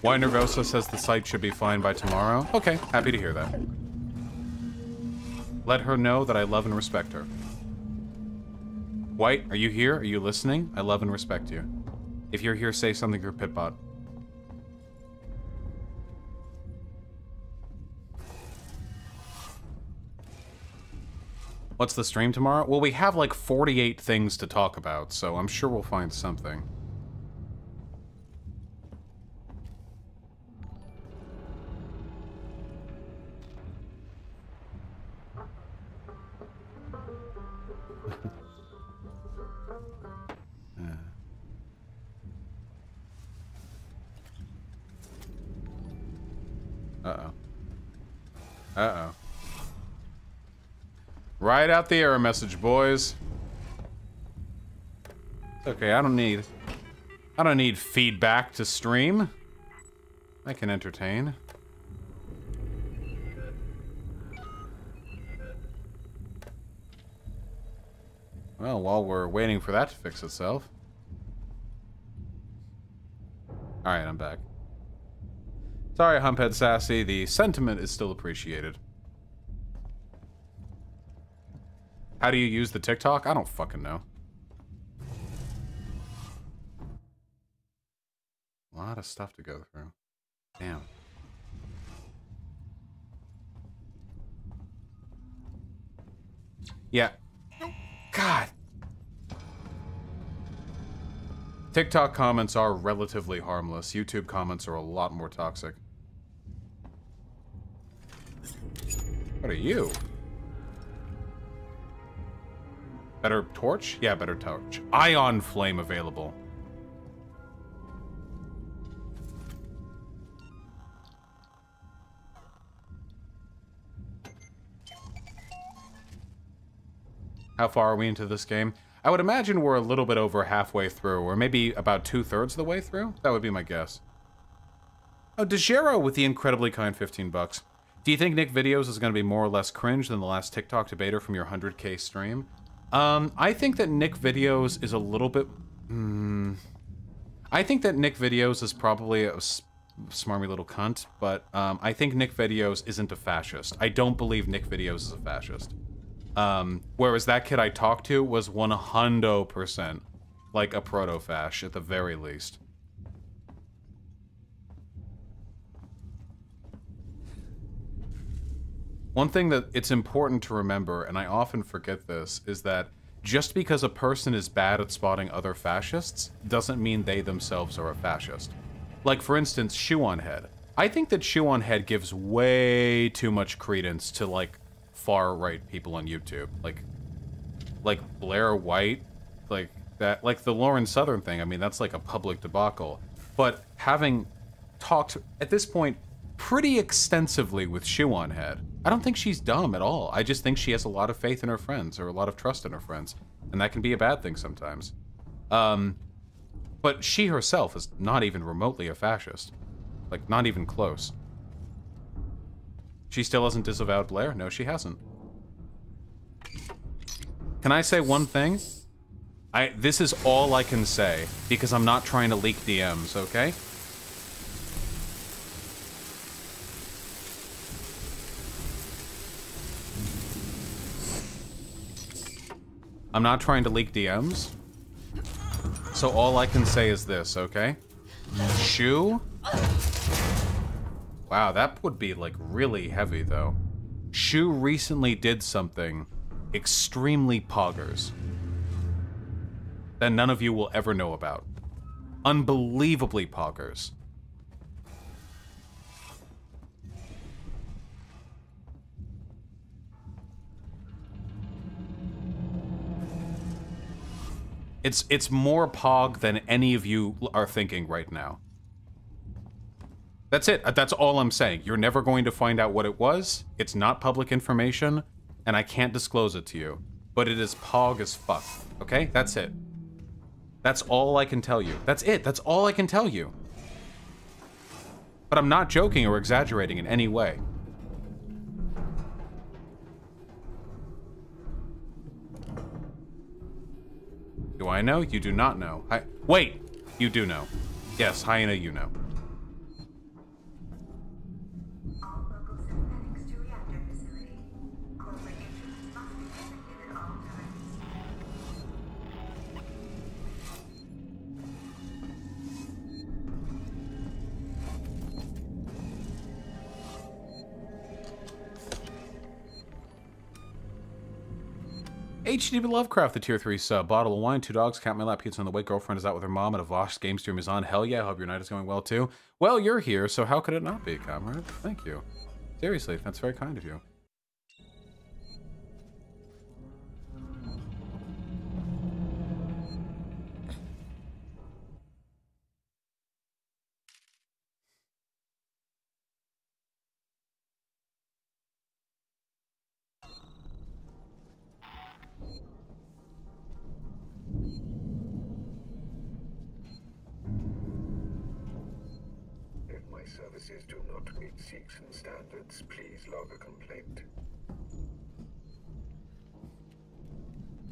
Why Nervosa says the site should be fine by tomorrow? Okay, happy to hear that. Let her know that I love and respect her. White, are you here? Are you listening? I love and respect you. If you're here, say something for Pitbot. What's the stream tomorrow? Well, we have like 48 things to talk about, so I'm sure we'll find something. Uh-oh. Uh-oh. Right out the error message, boys. Okay, I don't need feedback to stream. I can entertain. Well, while we're waiting for that to fix itself. Alright, I'm back. Sorry, Humphead Sassy, the sentiment is still appreciated. How do you use the TikTok? I don't fucking know. A lot of stuff to go through. Damn. Yeah. God. TikTok comments are relatively harmless. YouTube comments are a lot more toxic. What are you? Better torch? Yeah, better torch. Ion flame available. How far are we into this game? I would imagine we're a little bit over halfway through, or maybe about 2/3 of the way through? That would be my guess. Oh, DeGero with the incredibly kind 15 bucks. Do you think Nick Videos is going to be more or less cringe than the last TikTok debater from your 100K stream? I think that Nick Videos is a little bit... I think that Nick Videos is probably a smarmy little cunt, but I think Nick Videos isn't a fascist. I don't believe Nick Videos is a fascist. Whereas that kid I talked to was 100% like a proto-fash at the very least. One thing that it's important to remember, and I often forget this, is that just because a person is bad at spotting other fascists doesn't mean they themselves are a fascist. Like, for instance, Shoe on Head. I think that Shoe on Head gives way too much credence to, like, far-right people on YouTube. Like Blair White, like that, like the Lauren Southern thing. I mean, that's like a public debacle. But having talked, at this point, pretty extensively with Shoe on Head, I don't think she's dumb at all. I just think she has a lot of faith in her friends, or a lot of trust in her friends. And that can be a bad thing sometimes. But she herself is not even remotely a fascist. Like, not even close. She still hasn't disavowed Blair? No, she hasn't. Can I say one thing? This is all I can say, because I'm not trying to leak DMs, okay? I'm not trying to leak DMs. So all I can say is this, okay? Shoe? Wow, that would be, like, really heavy, though. Shoe recently did something extremely poggers that none of you will ever know about. Unbelievably poggers. It's more pog than any of you are thinking right now. That's it. That's all I'm saying. You're never going to find out what it was. It's not public information, and I can't disclose it to you. But it is pog as fuck. Okay? That's it. That's all I can tell you. That's it. That's all I can tell you. But I'm not joking or exaggerating in any way. Do I know? You do not know. Wait! You do know. Yes, Hyena, you know. All local synthetics to reactor facility. Corporate HDB Lovecraft, the tier 3 sub. Bottle of wine, 2 dogs, cat in my lap, pizza on the way, girlfriend is out with her mom, and a Vaush game stream is on. Hell yeah, I hope your night is going well too. Well, you're here, so how could it not be, comrade? Thank you. Seriously, that's very kind of you. If my services do not meet Seegson standards, please log a complaint.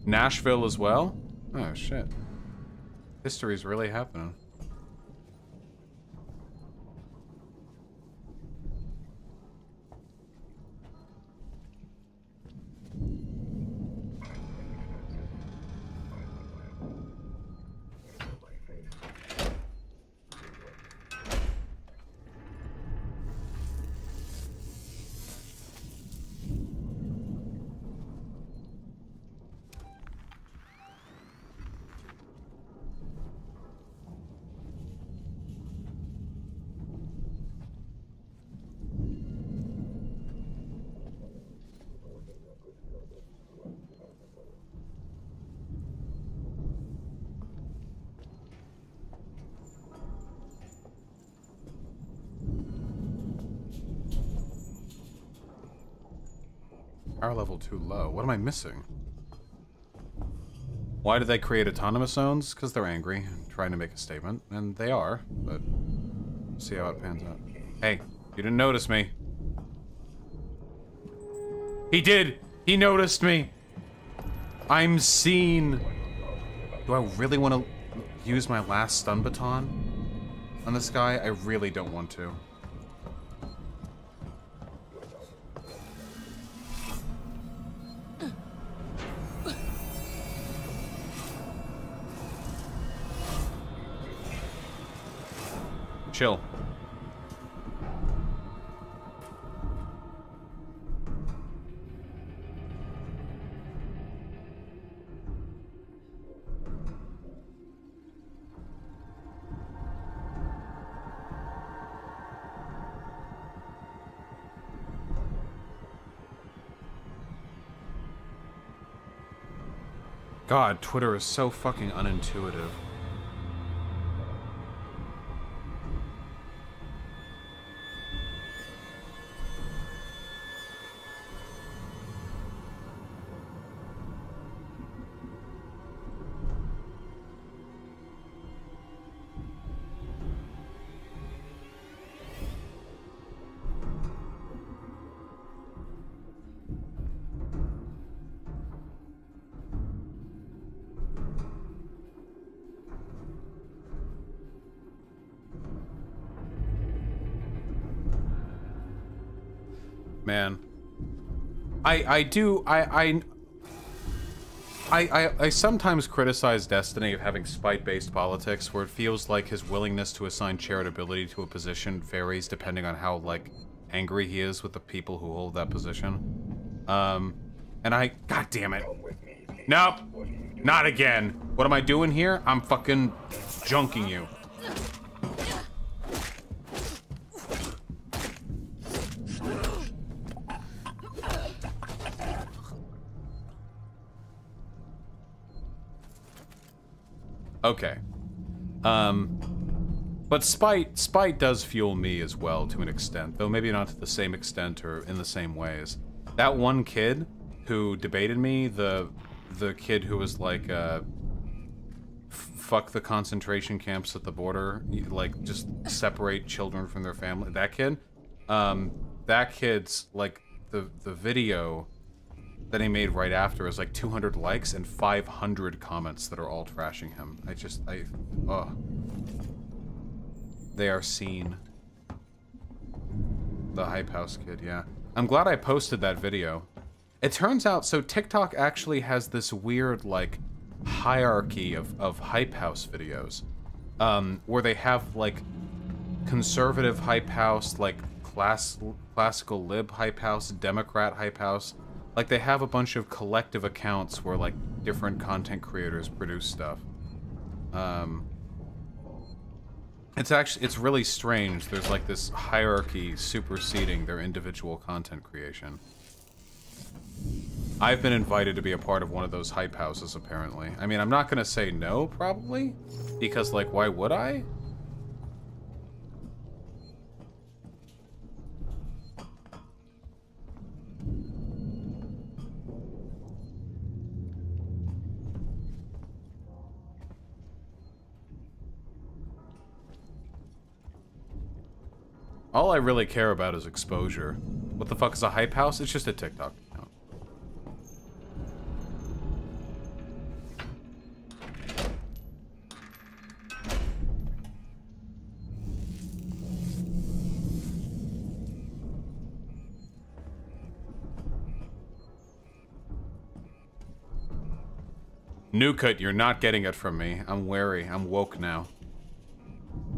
Nashville as well? Oh, shit. History's really happening. Power level too low. What am I missing? Why did they create autonomous zones? Because they're angry, trying to make a statement. And they are, but see how it pans out. Hey, you didn't notice me. He did! He noticed me! I'm seen! Do I really want to use my last stun baton on this guy? I really don't want to. Chill. God, Twitter is so fucking unintuitive. Man, I sometimes criticize Destiny of having spite-based politics, where it feels like his willingness to assign charitability to a position varies depending on how, like, angry he is with the people who hold that position. And God damn it. Nope, not again. What am I doing here? I'm fucking junking you. Okay. But spite does fuel me as well to an extent, though maybe not to the same extent or in the same ways. That one kid who debated me, the kid who was like, fuck the concentration camps at the border, like, just separate children from their family, that kid's, like, the video that he made right after is like 200 likes and 500 comments that are all trashing him. They are seen. The Hype House kid, yeah. I'm glad I posted that video. It turns out, so TikTok actually has this weird, like, hierarchy of Hype House videos. Where they have, like, conservative Hype House, like, classical lib Hype House, Democrat Hype House. Like, they have a bunch of collective accounts where, like, different content creators produce stuff. It's really strange. There's, like, this hierarchy superseding their individual content creation. I've been invited to be a part of one of those hype houses, apparently. I mean, I'm not gonna say no, probably, because, like, why would I? All I really care about is exposure. What the fuck is a hype house? It's just a TikTok account. Newcut, you're not getting it from me. I'm wary. I'm woke now.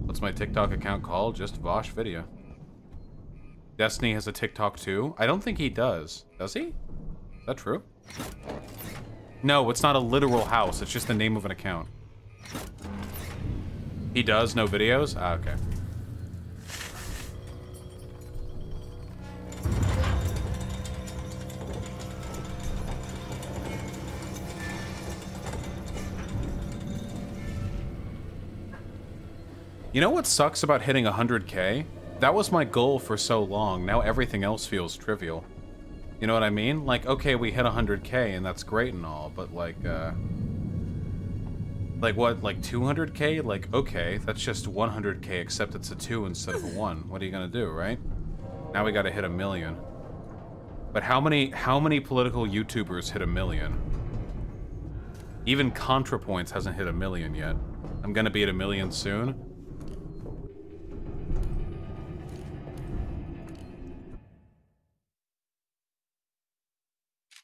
What's my TikTok account called? Just Vaush Video. Destiny has a TikTok too? I don't think he does. Does he? Is that true? No, it's not a literal house. It's just the name of an account. He does? No videos? Ah, okay. You know what sucks about hitting 100K? That was my goal for so long. Now everything else feels trivial. You know what I mean? Like, okay, we hit 100K and that's great and all, but like what, like 200K? Like, okay, that's just 100K except it's a 2 instead of a 1. What are you gonna do, right? Now we gotta hit 1 million. But how many political YouTubers hit 1 million? Even ContraPoints hasn't hit 1 million yet. I'm gonna be at 1 million soon.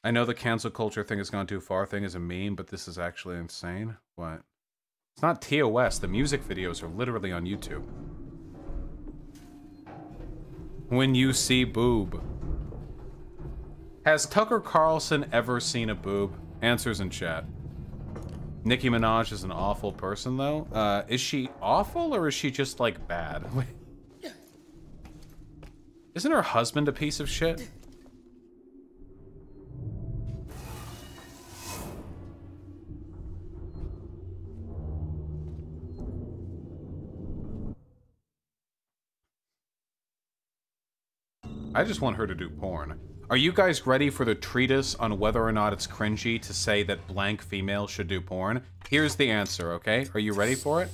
I know the cancel culture thing has gone too far thing is a meme, but this is actually insane. What? It's not TOS. The music videos are literally on YouTube. When you see boob. Has Tucker Carlson ever seen a boob? Answers in chat. Nicki Minaj is an awful person, though. Is she awful, or is she just, like, bad? Isn't her husband a piece of shit? I just want her to do porn. Are you guys ready for the treatise on whether or not it's cringy to say that blank female should do porn? Here's the answer, okay? Are you ready for it?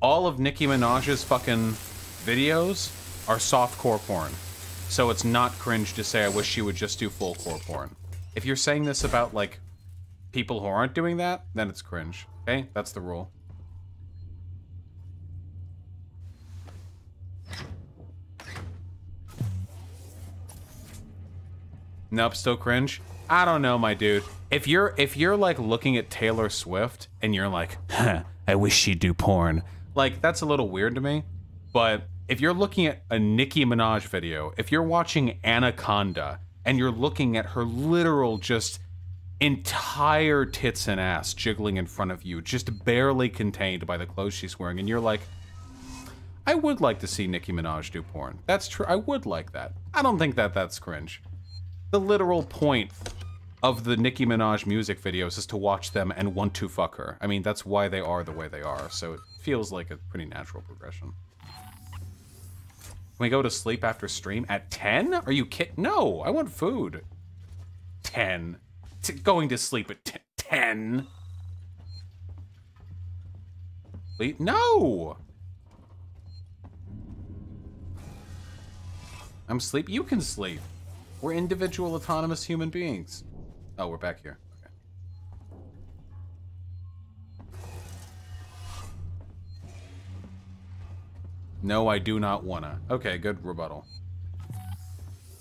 All of Nicki Minaj's fucking videos are softcore porn. So it's not cringe to say I wish she would just do full-core porn. If you're saying this about, like, people who aren't doing that, then it's cringe, okay? That's the rule. Nope, still cringe. I don't know, my dude. If you're like looking at Taylor Swift and you're like, huh, I wish she'd do porn. Like, that's a little weird to me. But if you're looking at a Nicki Minaj video, if you're watching Anaconda and you're looking at her literal just entire tits and ass jiggling in front of you, just barely contained by the clothes she's wearing, and you're like, I would like to see Nicki Minaj do porn. That's true. I would like that. I don't think that that's cringe. The literal point of the Nicki Minaj music videos is to watch them and want to fuck her. I mean, that's why they are the way they are, so it feels like a pretty natural progression. Can we go to sleep after stream at 10? Are you kidding? No, I want food. 10. Going to sleep at 10? Wait, no! I'm sleep. You can sleep. We're individual, autonomous human beings. Oh, we're back here. Okay. No, I do not wanna. Okay, good rebuttal.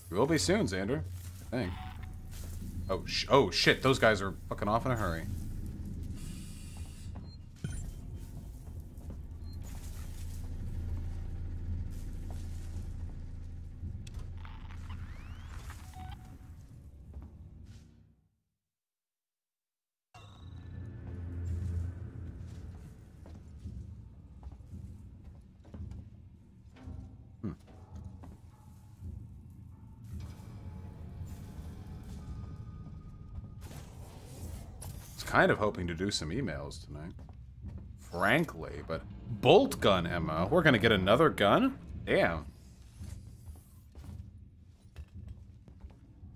You will be soon, Xander. I think. Oh, shit. Those guys are fucking off in a hurry. kind of hoping to do some emails tonight. Frankly, but bolt gun ammo. We're gonna get another gun? Damn.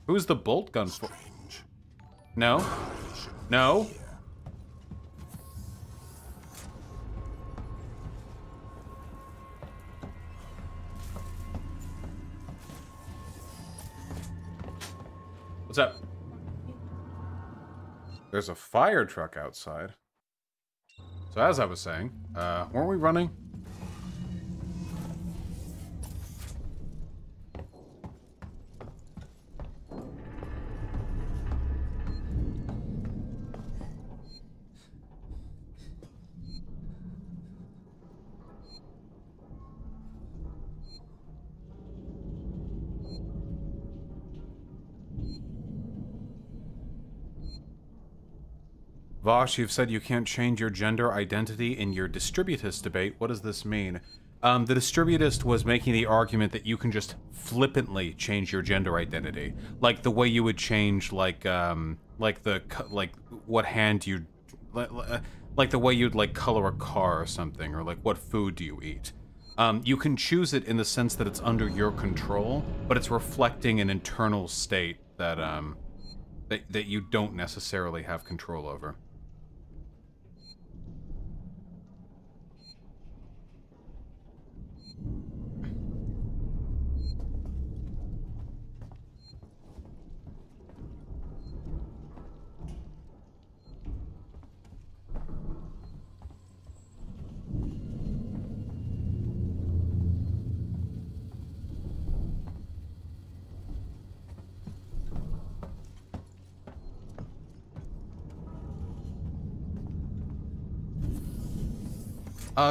Who's the bolt gun for? No? No? What's up? There's a fire truck outside. So as I was saying, weren't we running? Vaush, you've said you can't change your gender identity in your distributist debate. What does this mean? The distributist was making the argument that you can just flippantly change your gender identity, like the way you would change, like what hand you, like the way you'd like color a car or something, or like what food do you eat. You can choose it in the sense that it's under your control, but it's reflecting an internal state that that you don't necessarily have control over.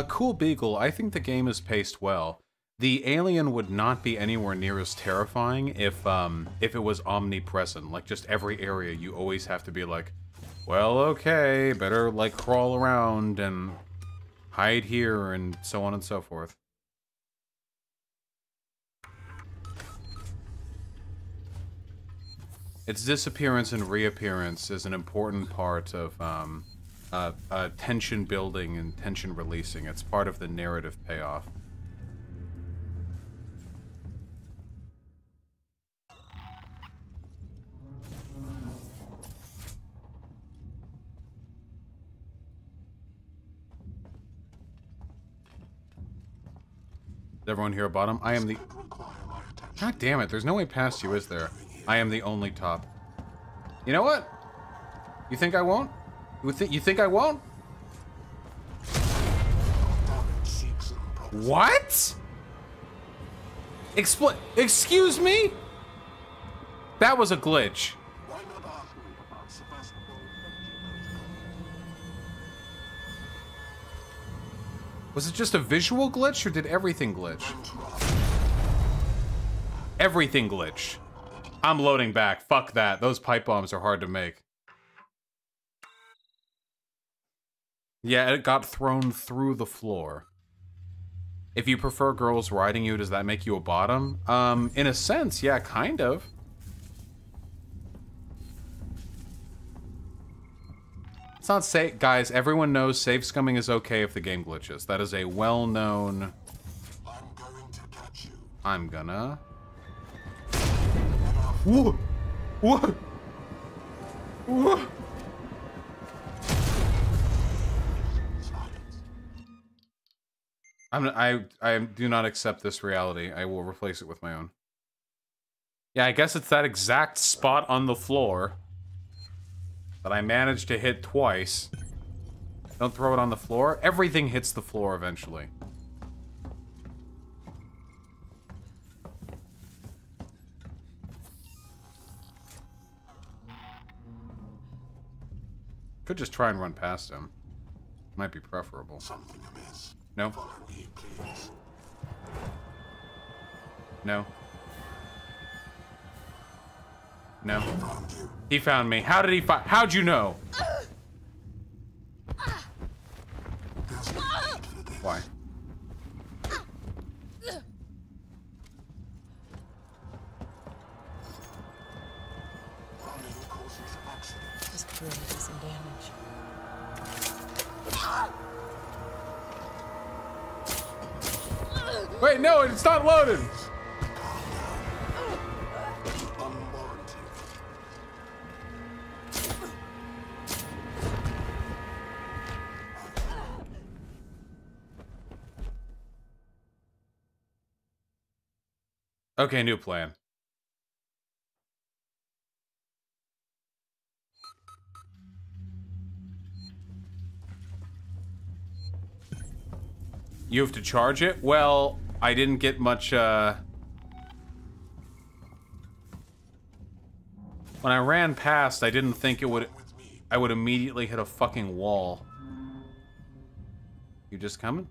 Cool Beagle, I think the game is paced well. The alien would not be anywhere near as terrifying if it was omnipresent. Like, just every area you always have to be like, well, okay, better, like, crawl around and hide here and so on and so forth. Its disappearance and reappearance is an important part of, tension building and tension releasing. It's part of the narrative payoff. Is everyone here bottom? I am the... God damn it, there's no way past you, is there? I am the only top. You know what? You think I won't? You think I won't? What? Excuse me? That was a glitch. Was it just a visual glitch, or did everything glitch? Everything glitched. I'm loading back. Fuck that. Those pipe bombs are hard to make. Yeah, it got thrown through the floor. If you prefer girls riding you, does that make you a bottom? In a sense, yeah, kind of. It's not safe. Guys, everyone knows safe scumming is okay if the game glitches. That is a well-known... I'm gonna... Whoa! Whoa! Whoa! I do not accept this reality. I will replace it with my own. Yeah, I guess it's that exact spot on the floor that I managed to hit twice. Don't throw it on the floor. Everything hits the floor eventually. Could just try and run past him. Might be preferable. Something amiss. No. Follow me, please. No. No. He found me. How did he find? How'd you know? Why? This bridge is some damage. Wait, no, it's not loaded. Okay, new plan. You have to charge it? Well, I didn't get much, When I ran past, I didn't think it would... I would immediately hit a fucking wall. You just coming?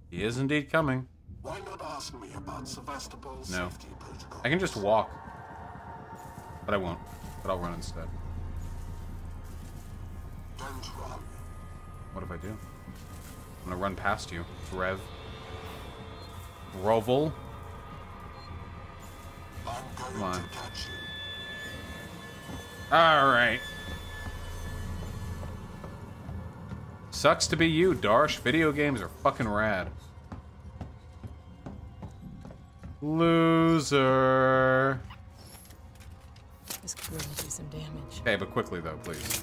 He is indeed coming. Why not ask me about Sevastopol's No. safety protocol? I can just walk. But I won't. But I'll run instead. Don't run. What if I do? I'm gonna run past you. Rev. Rovel. Come on. Alright. Sucks to be you, Darsh. Video games are fucking rad. Loser. This could really do some damage. Okay, but quickly though, please.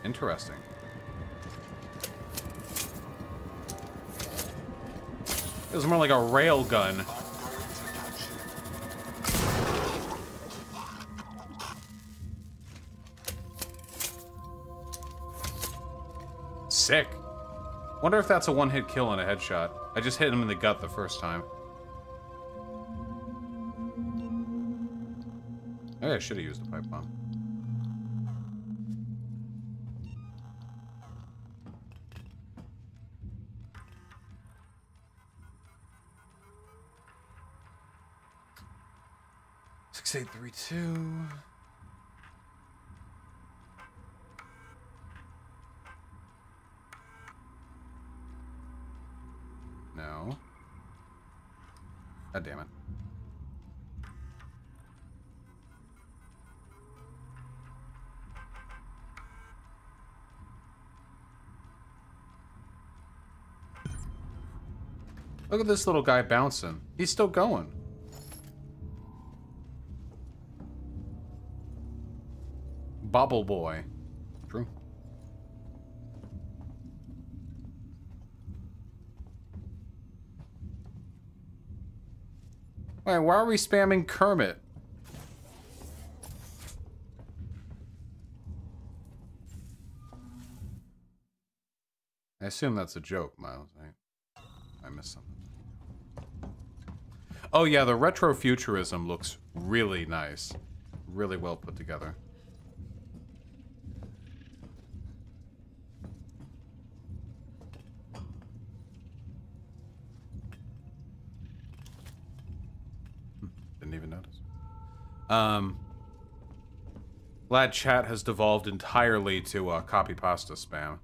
Interesting. It was more like a rail gun. Sick. Wonder if that's a one-hit kill and a headshot. I just hit him in the gut the first time. Oh yeah, I should have used a pipe bomb. Six, 8, 3, 2. No. God damn it. Look at this little guy bouncing. He's still going. Bobble boy. True. Wait, why are we spamming Kermit? I assume that's a joke, Miles. I missed something. Oh yeah, the retrofuturism looks really nice. Really well put together. Didn't even notice. Glad chat has devolved entirely to copy pasta spam.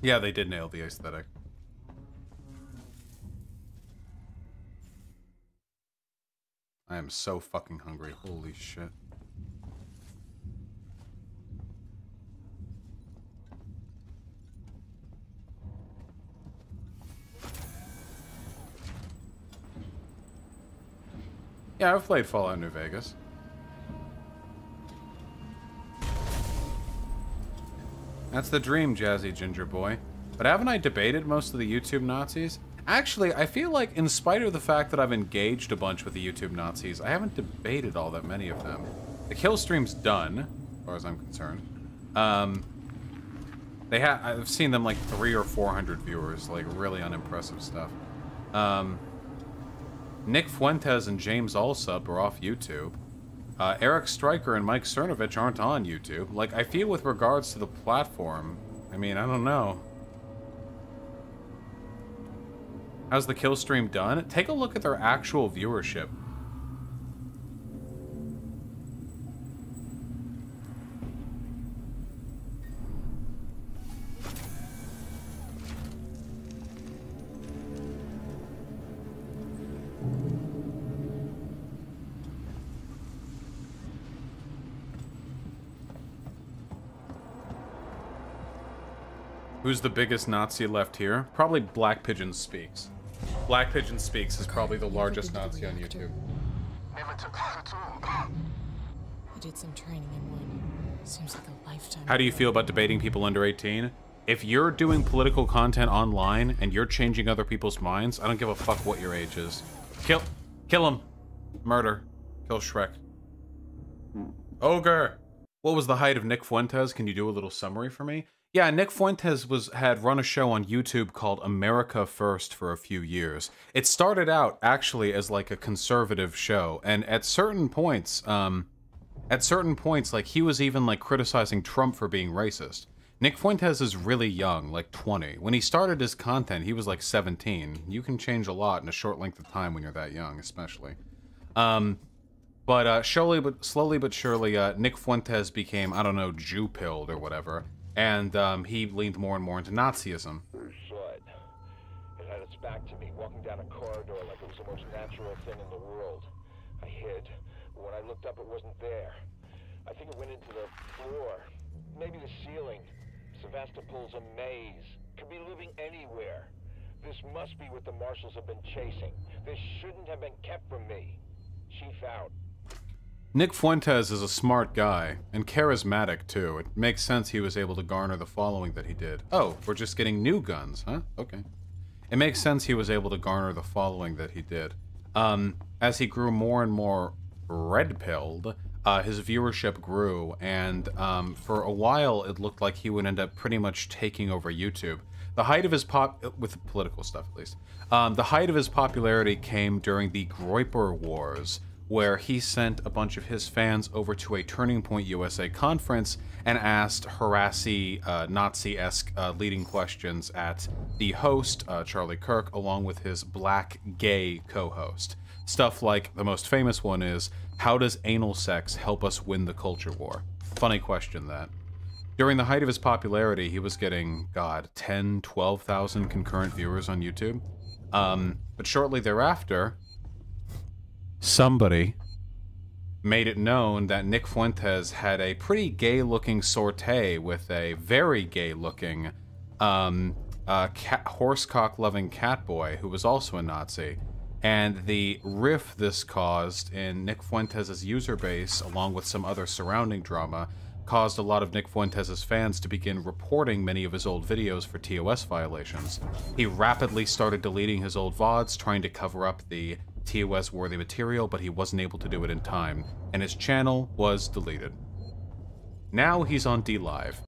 Yeah, they did nail the aesthetic. I am so fucking hungry. Holy shit. Yeah, I've played Fallout New Vegas. That's the dream, Jazzy Ginger Boy. But haven't I debated most of the YouTube Nazis? Actually, I feel like in spite of the fact that I've engaged a bunch with the YouTube Nazis, I haven't debated all that many of them. The kill stream's done, as far as I'm concerned. I've seen them like 300 or 400 viewers, like really unimpressive stuff. Nick Fuentes and James Allsup are off YouTube. Eric Stryker and Mike Cernovich aren't on YouTube. Like, I feel with regards to the platform, I mean, I don't know. How's the kill stream done? Take a look at their actual viewership. Who's the biggest Nazi left here? Probably Black Pigeon Speaks. Black Pigeon Speaks is probably the largest Nazi on YouTube. I did some training in one. Seems like a lifetime. How do you feel about debating people under 18? If you're doing political content online and you're changing other people's minds, I don't give a fuck what your age is. Kill him. Murder. Kill Shrek. Ogre. What was the height of Nick Fuentes? Can you do a little summary for me? Yeah, Nick Fuentes had run a show on YouTube called America First for a few years. It started out actually as like a conservative show, and at certain points, like he was even like criticizing Trump for being racist. Nick Fuentes is really young, like 20. When he started his content, he was like 17. You can change a lot in a short length of time when you're that young, especially. But slowly but surely, Nick Fuentes became, I don't know, Jew-pilled or whatever. And he leaned more and more into Nazism. Blood. It had its back to me, walking down a corridor like it was the most natural thing in the world. I hid, but when I looked up, it wasn't there. I think it went into the floor, maybe the ceiling. Sevastopol's a maze. Could be living anywhere. This must be what the marshals have been chasing. This shouldn't have been kept from me. Chief out. Nick Fuentes is a smart guy, and charismatic too. It makes sense he was able to garner the following that he did. Oh, we're just getting new guns, huh? Okay. It makes sense he was able to garner the following that he did. As he grew more and more red-pilled, his viewership grew, and for a while it looked like he would end up pretty much taking over YouTube. The height of his with political stuff at least, the height of his popularity came during the Groyper Wars, where he sent a bunch of his fans over to a Turning Point USA conference and asked harassy, Nazi-esque leading questions at the host, Charlie Kirk, along with his black gay co-host. Stuff like, the most famous one is, how does anal sex help us win the culture war? Funny question, that. During the height of his popularity, he was getting, God, 10, 12,000 concurrent viewers on YouTube. But shortly thereafter, somebody made it known that Nick Fuentes had a pretty gay-looking sortie with a very gay-looking horsecock-loving catboy who was also a Nazi. And the rift this caused in Nick Fuentes' user base, along with some other surrounding drama, caused a lot of Nick Fuentes' fans to begin reporting many of his old videos for TOS violations. He rapidly started deleting his old VODs, trying to cover up the TOS-worthy material, but he wasn't able to do it in time, and his channel was deleted. Now he's on DLive.